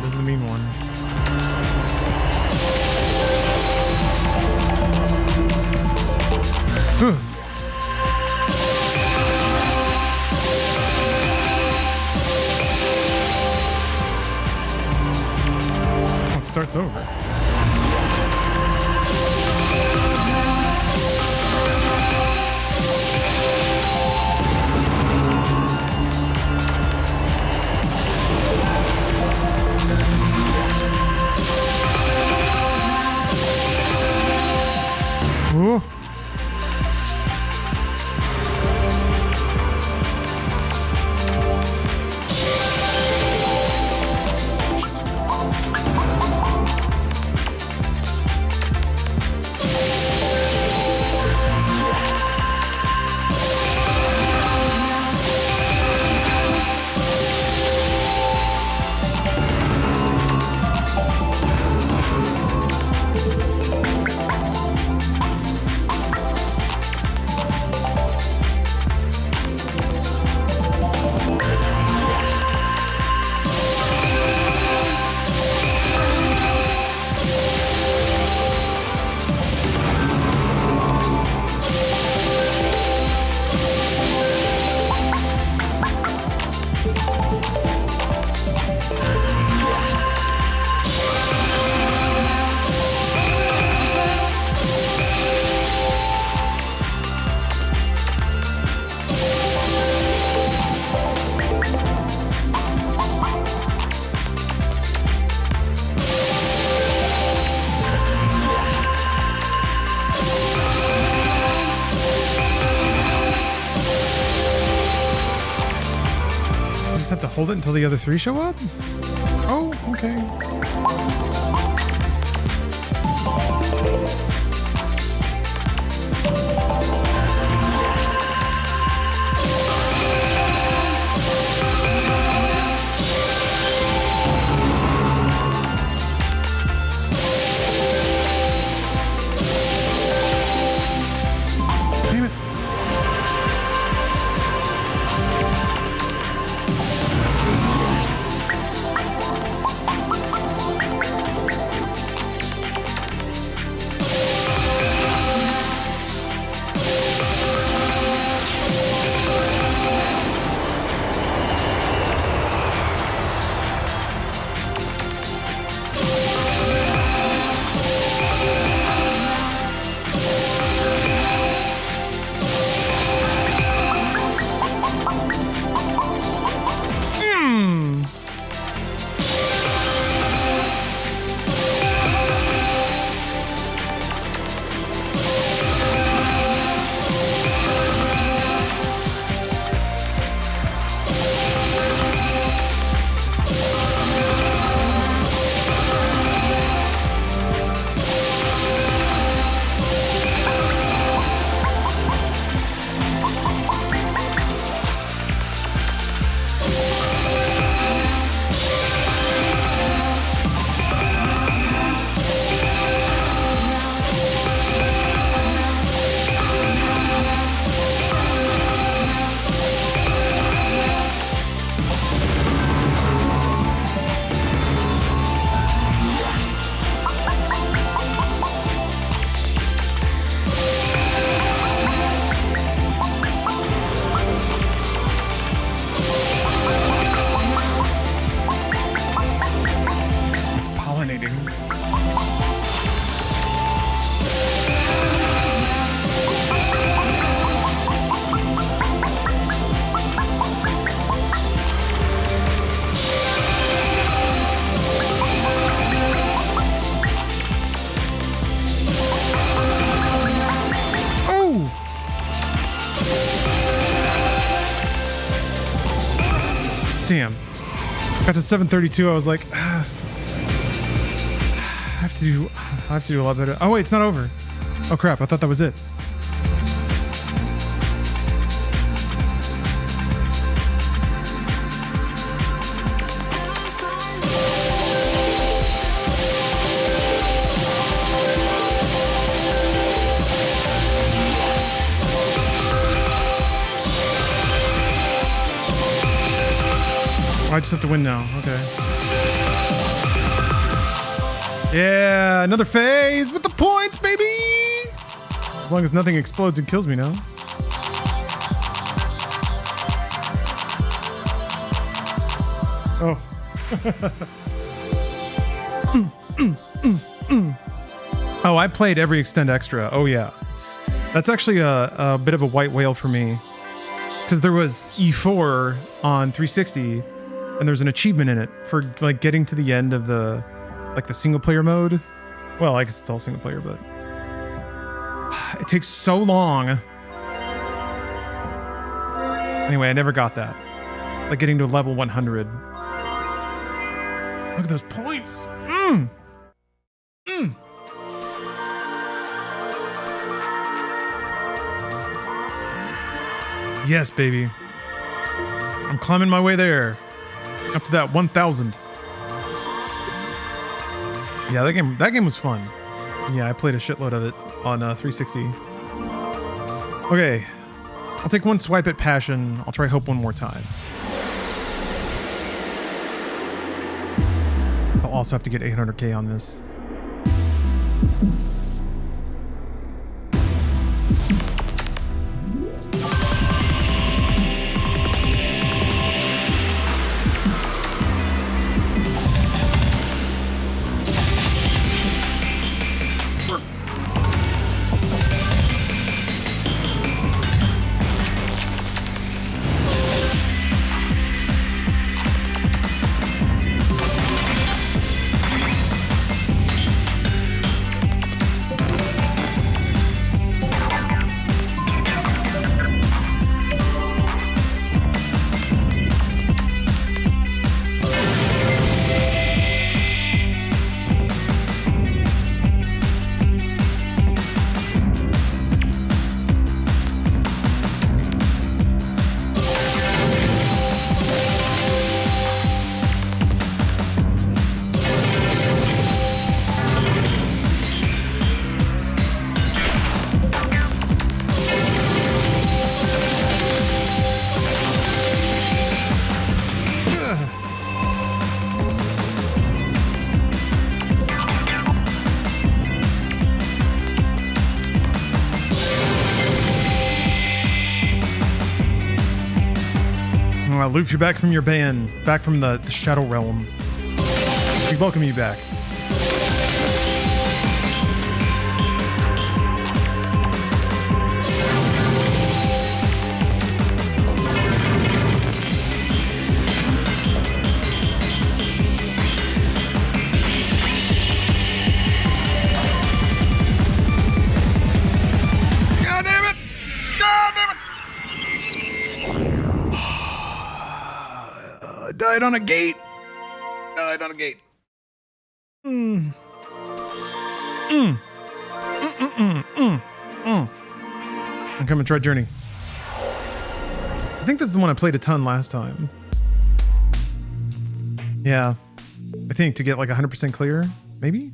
This is the mean one. Oh, it starts over. Ooh. hold it until the other 3 show up? Oh, okay. Damn it. Damn. Got to 732. I was like, I have to do a lot better. Oh wait, it's not over. Oh crap, I thought that was it. I just have to win now. Okay. Yeah, another phase with the points, baby! As long as nothing explodes and kills me now. Oh. Oh, I played every Extend Extra. Oh, yeah. That's actually a bit of a white whale for me. Because there was E4 on 360, and there's an achievement in it for like getting to the end of the single player mode. Well, I guess it's all single player, but it takes so long. Anyway, I never got that. Like getting to level 100. Look at those points. Yes, baby. I'm climbing my way there. Up to that 1,000. Yeah, that game was fun. Yeah, I played a shitload of it on 360. Okay, I'll take one swipe at Passion. I'll try Hope one more time. So I'll also have to get 800k on this. Loops, you're back from your ban, back from the Shadow Realm. We welcome you back. Died on a gate. Died on a gate. I'm coming, try Journey. I think this is the one I played a ton last time. Yeah. I think to get like 100% clear, maybe?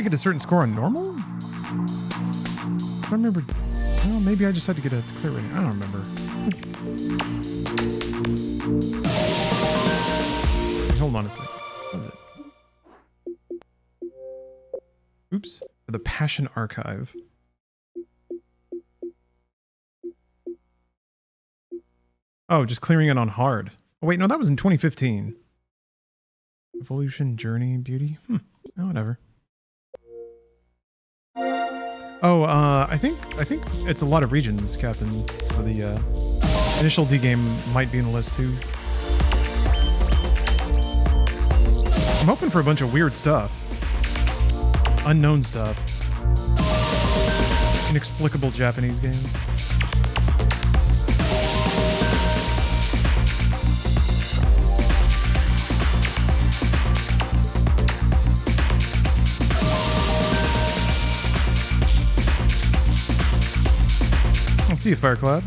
A certain score on normal? I don't remember. Well, maybe I just had to get a clear rating. I don't remember. Hold on a second. What is it? Oops. The Passion Archive. Oh, just clearing it on hard. Oh, wait, no, that was in 2015. Evolution, Journey, Beauty. Oh, whatever. Oh, I think it's a lot of regions, Captain. So the initial D game might be in the list too. I'm hoping for a bunch of weird stuff, unknown stuff, inexplicable Japanese games. I'll see you, Firecloud.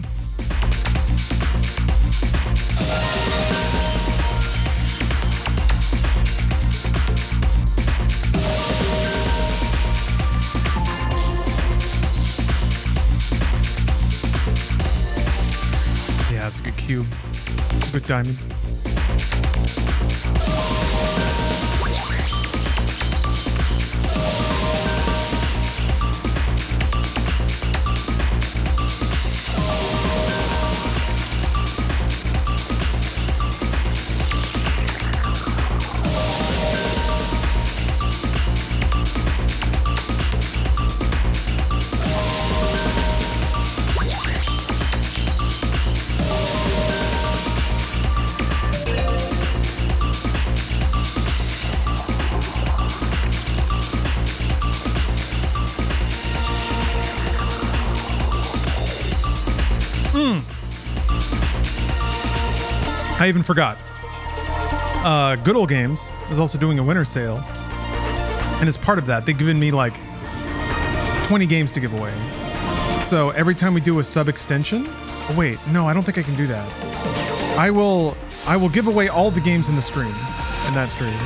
Yeah, that's a good cube. Good diamond. I even forgot. Good Old Games is also doing a winter sale. And as part of that, they've given me like 20 games to give away. So every time we do a sub extension, oh wait, no, I don't think I can do that. I will give away all the games in the stream, in that stream.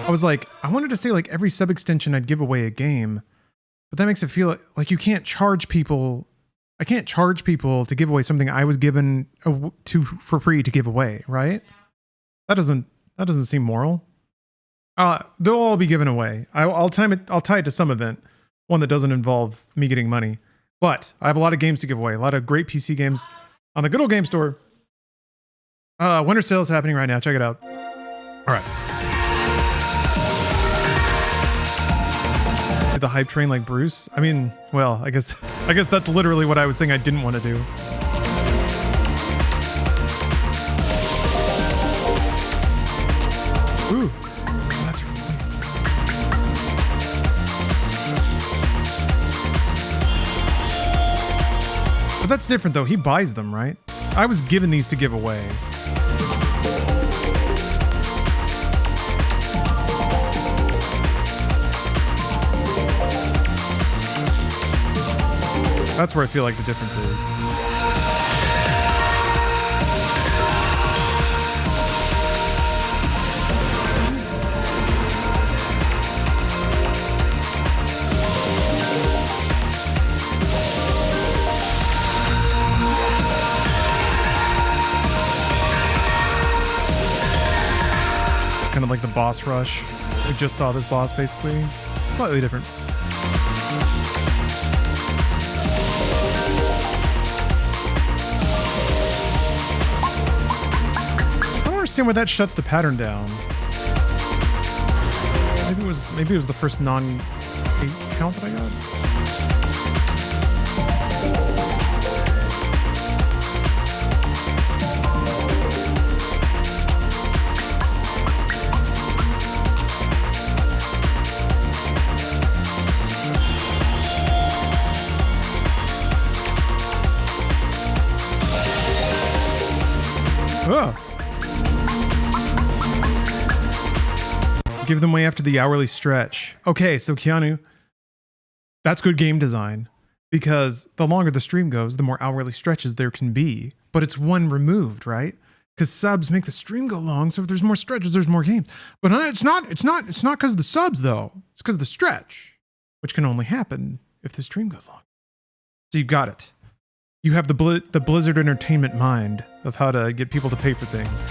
I was like, I wanted to say like every sub extension I'd give away a game, but that makes it feel like you can't charge people. I can't charge people to give away something I was given for free to give away, right? That doesn't seem moral. They'll all be given away. I'll tie it to some event, one that doesn't involve me getting money. But I have a lot of games to give away, a lot of great PC games on the Good Old Game Store. Winter sale is happening right now. Check it out. All right. The hype train like Bruce. I mean, well, I guess that's literally what I was saying I didn't want to do. Ooh, that's really late. that's different though. He buys them, right? I was given these to give away. That's where I feel like the difference is. Kind of like the boss rush. We just saw this boss basically. Slightly different. I don't understand why that shuts the pattern down. Maybe it was the first non-8 count that I got. Oh. Give them away after the hourly stretch. Okay, so Keanu, that's good game design because the longer the stream goes, the more hourly stretches there can be. But it's one removed, right? Because subs make the stream go long, so if there's more stretches, there's more games. But it's not because of the subs though. It's because of the stretch, which can only happen if the stream goes long. So you got it. You have the Blizzard Entertainment mind of how to get people to pay for things.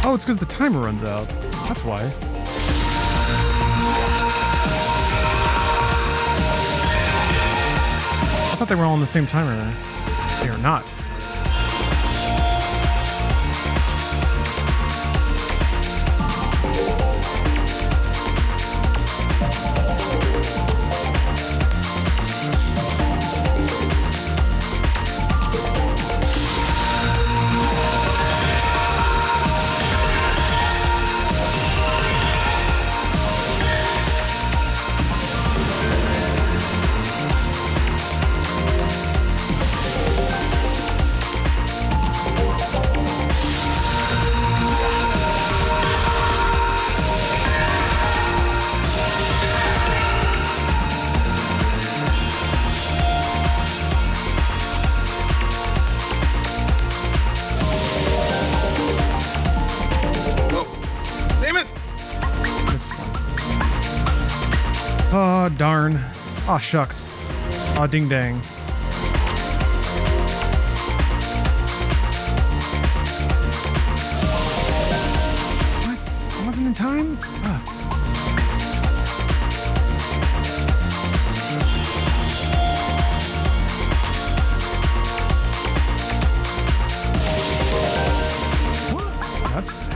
Oh, it's because the timer runs out. That's why. I thought they were all on the same timer. They are not. Oh, darn. Aw, shucks. Aw, ding dang. What? I wasn't in time? Ah. What? That's fast.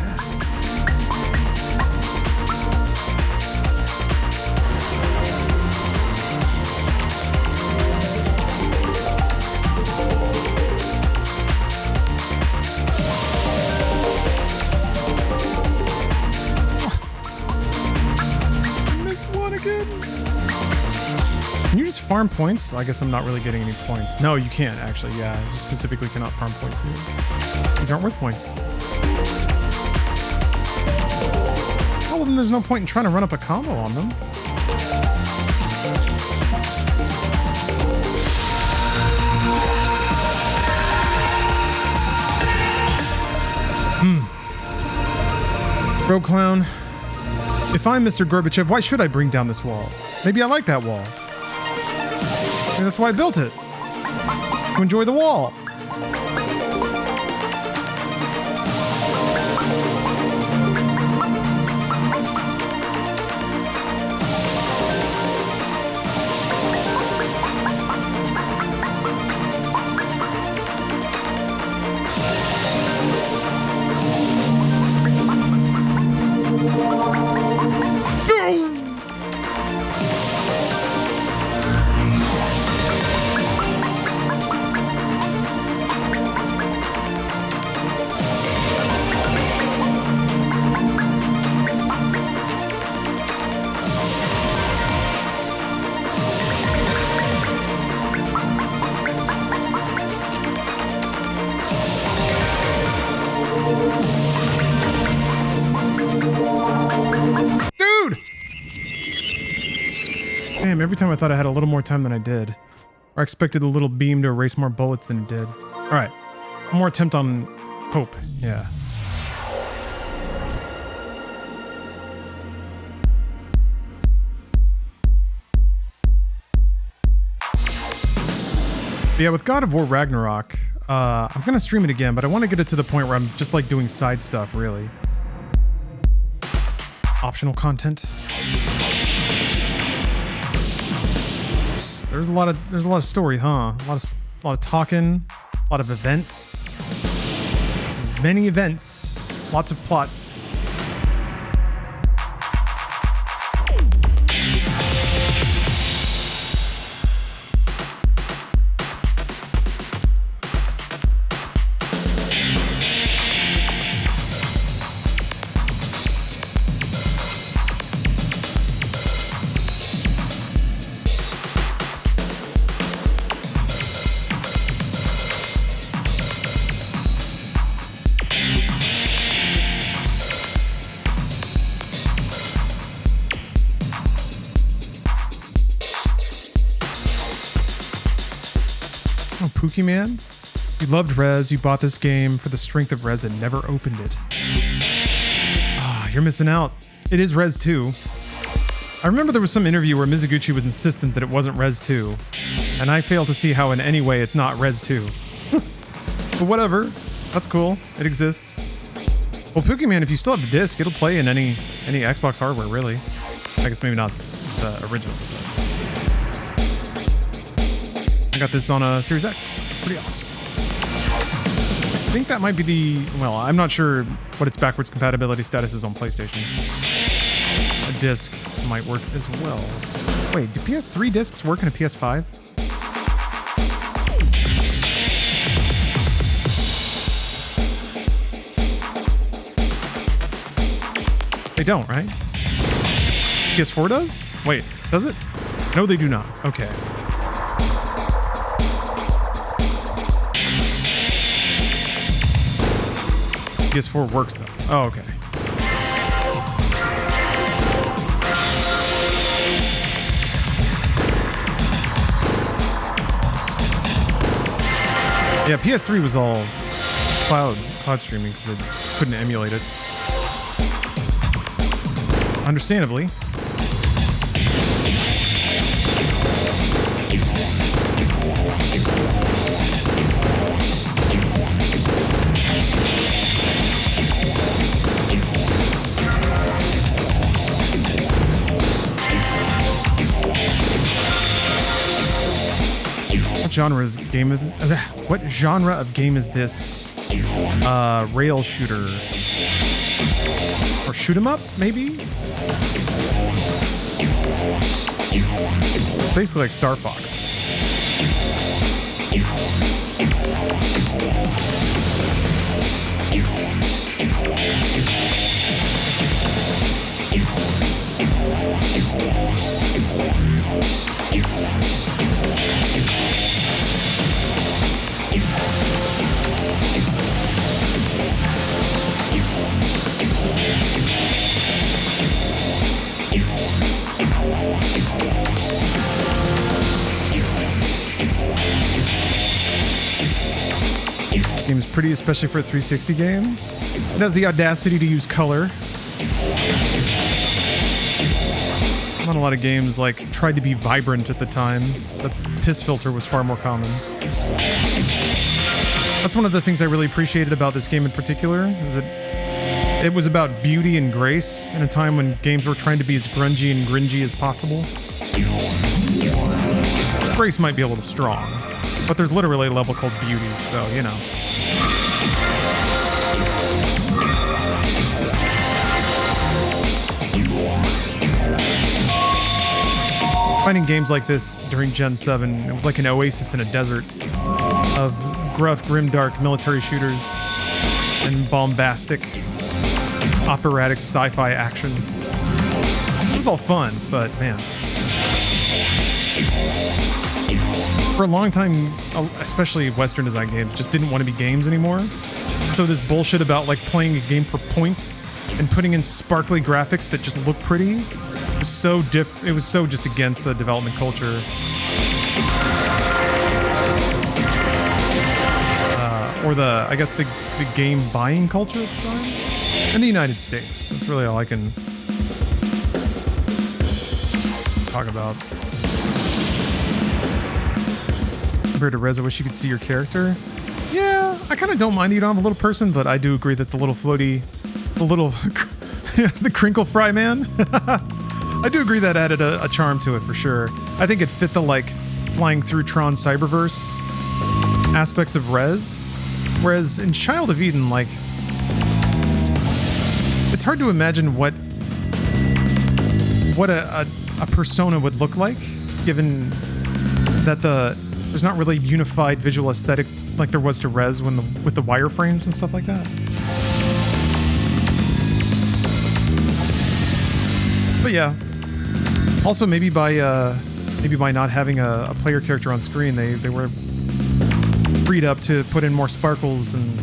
Can you just farm points? I guess I'm not really getting any points. No, you can't actually. Yeah, you specifically cannot farm points here. These aren't worth points. Oh, well then there's no point in trying to run up a combo on them. Bro clown. If I'm Mr. Gorbachev, why should I bring down this wall? Maybe I like that wall. Maybe that's why I built it. To enjoy the wall. Every time I thought I had a little more time than I did. Or I expected a little beam to erase more bullets than it did. Alright. One more attempt on hope. Yeah. Yeah, with God of War Ragnarok, I'm gonna stream it again, but I want to get it to the point where I'm just like doing side stuff, really. Optional content. There's a lot of story, huh? A lot of talking, a lot of events, many events, lots of plot. Pookie Man, you loved Rez, you bought this game for the strength of Rez and never opened it. Ah, you're missing out. It is Rez 2. I remember there was some interview where Mizuguchi was insistent that it wasn't Rez 2, and I fail to see how in any way it's not Rez 2. But whatever, that's cool, it exists. Well, Pookie Man, if you still have the disc, it'll play in any Xbox hardware, really. I guess maybe not the original. I got this on a Series X. Pretty awesome. I think that might be the... Well, I'm not sure what its backwards compatibility status is on PlayStation. A disc might work as well. Wait, do PS3 discs work in a PS5? They don't, right? PS4 does? Wait, does it? No, they do not. Okay. PS4 works though. Oh, okay. Yeah, PS3 was all cloud streaming because they couldn't emulate it. Understandably. What genre of game is this? Rail shooter or shoot 'em up, maybe? Basically like Star Fox. This game is pretty, especially for a 360 game. It has the audacity to use color. Not a lot of games like tried to be vibrant at the time. The piss filter was far more common. That's one of the things I really appreciated about this game in particular, is that it was about beauty and grace in a time when games were trying to be as grungy and gringy as possible. Grace might be a little strong, but there's literally a level called beauty, so, you know. Finding games like this during Gen 7, it was like an oasis in a desert of gruff, grimdark military shooters and bombastic, operatic sci-fi action. It was all fun, but man. For a long time, especially Western design games, just didn't want to be games anymore. So this bullshit about like playing a game for points and putting in sparkly graphics that just look pretty It was so just against the development culture. Or I guess the game buying culture at the time in the United States. That's really all I can talk about. Compared to Rez, I wish you could see your character. Yeah, I kind of don't mind that you don't have a little person, but I do agree that the little the crinkle fry man. I do agree that added a charm to it for sure. I think it fit the like flying through Tron Cyberverse aspects of Rez. Whereas in Child of Eden, like, it's hard to imagine what a persona would look like, given that there's not really unified visual aesthetic like there was to Rez with the wireframes and stuff like that. But yeah, also maybe by not having a player character on screen, they were freed up to put in more sparkles and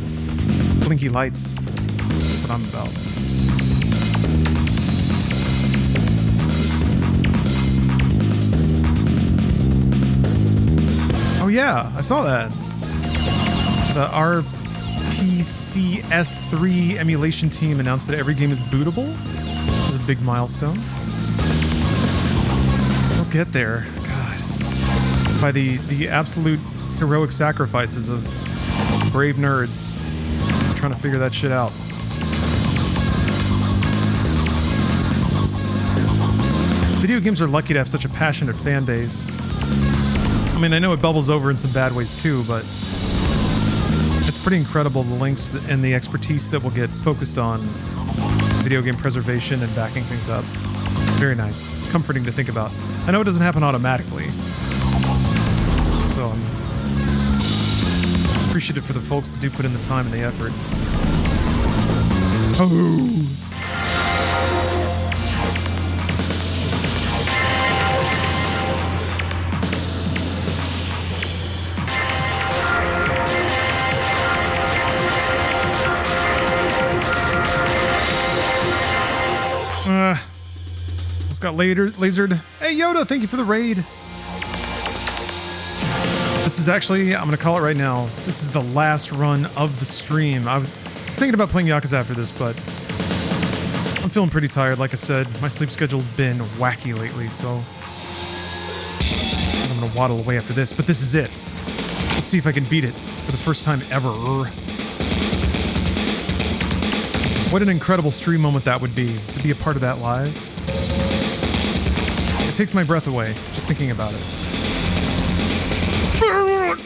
blinky lights. That's what I'm about. Oh yeah, I saw that. The RPCS3 emulation team announced that every game is bootable. This is a big milestone. We'll get there. God. By the absolute heroic sacrifices of brave nerds trying to figure that shit out. Video games are lucky to have such a passionate fan base. I mean, I know it bubbles over in some bad ways too, but it's pretty incredible the links and the expertise that will get focused on video game preservation and backing things up. Very nice. Comforting to think about. I know it doesn't happen automatically, so I'm appreciative for the folks that do put in the time and the effort. Oh. Just got lasered. Hey Yoda, thank you for the raid. This is actually, I'm going to call it right now, this is the last run of the stream. I was thinking about playing Yakuza after this, but I'm feeling pretty tired. Like I said, my sleep schedule's been wacky lately, so I'm going to waddle away after this, but this is it. Let's see if I can beat it for the first time ever. What an incredible stream moment that would be, to be a part of that live. It takes my breath away, just thinking about it. God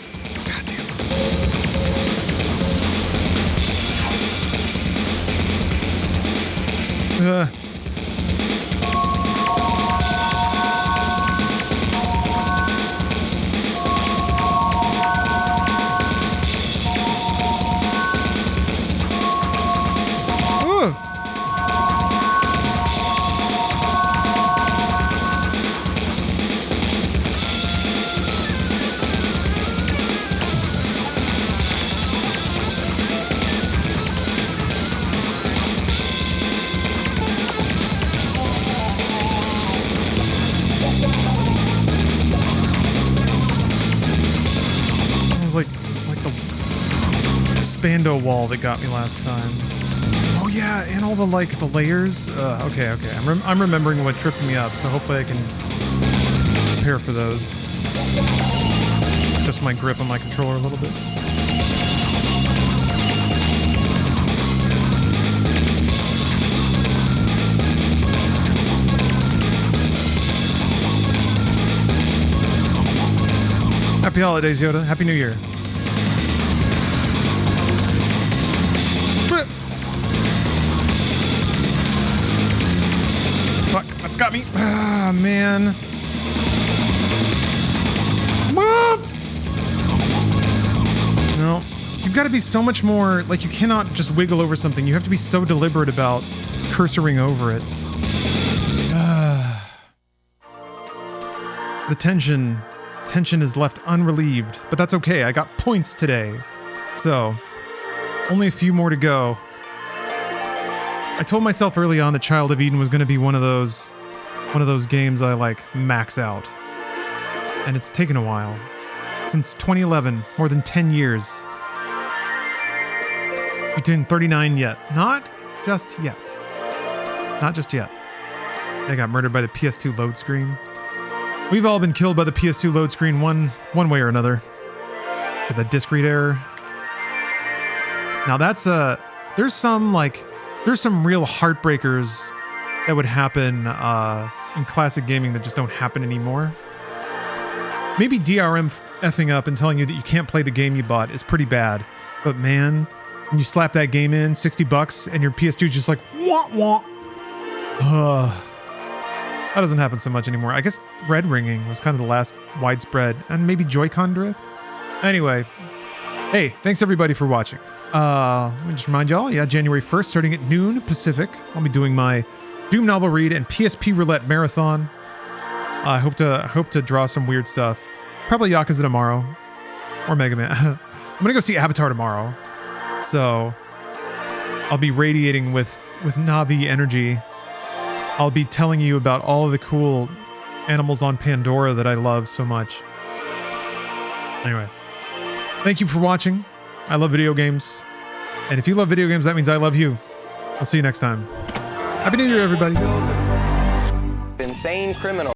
damn. Bando wall that got me last time. Oh yeah, and all the the layers. Okay. I'm remembering what tripped me up, so hopefully I can prepare for those. Just my grip on my controller a little bit. Happy holidays, Yoda. Happy New Year. Fuck, that's got me. Ah, man. No. You've got to be so much more, you cannot just wiggle over something. You have to be so deliberate about cursoring over it. The tension is left unrelieved, but that's okay. I got points today. So, only a few more to go. I told myself early on that Child of Eden was going to be one of those one of those games I like max out. And it's taken a while. Since 2011, more than 10 years. Between 39 yet. Not just yet. Not just yet. I got murdered by the PS2 load screen. We've all been killed by the PS2 load screen one way or another. For the disk read error. Now that's there's some real heartbreakers that would happen in classic gaming that just don't happen anymore. Maybe DRM effing up and telling you that you can't play the game you bought is pretty bad. But man, when you slap that game in, $60, and your PS2 is just like, wah wah. That doesn't happen so much anymore. I guess red ringing was kind of the last widespread, and maybe Joy-Con drift. Anyway, hey, thanks everybody for watching. Let me just remind y'all, yeah, January 1st, starting at noon Pacific, I'll be doing my Doom novel read and PSP roulette marathon. I hope to draw some weird stuff. Probably Yakuza tomorrow, or Mega Man. I'm gonna go see Avatar tomorrow, so I'll be radiating with Navi energy. I'll be telling you about all of the cool animals on Pandora that I love so much. Anyway, thank you for watching. I love video games. And if you love video games, that means I love you. I'll see you next time. Happy New Year, everybody. Insane criminal.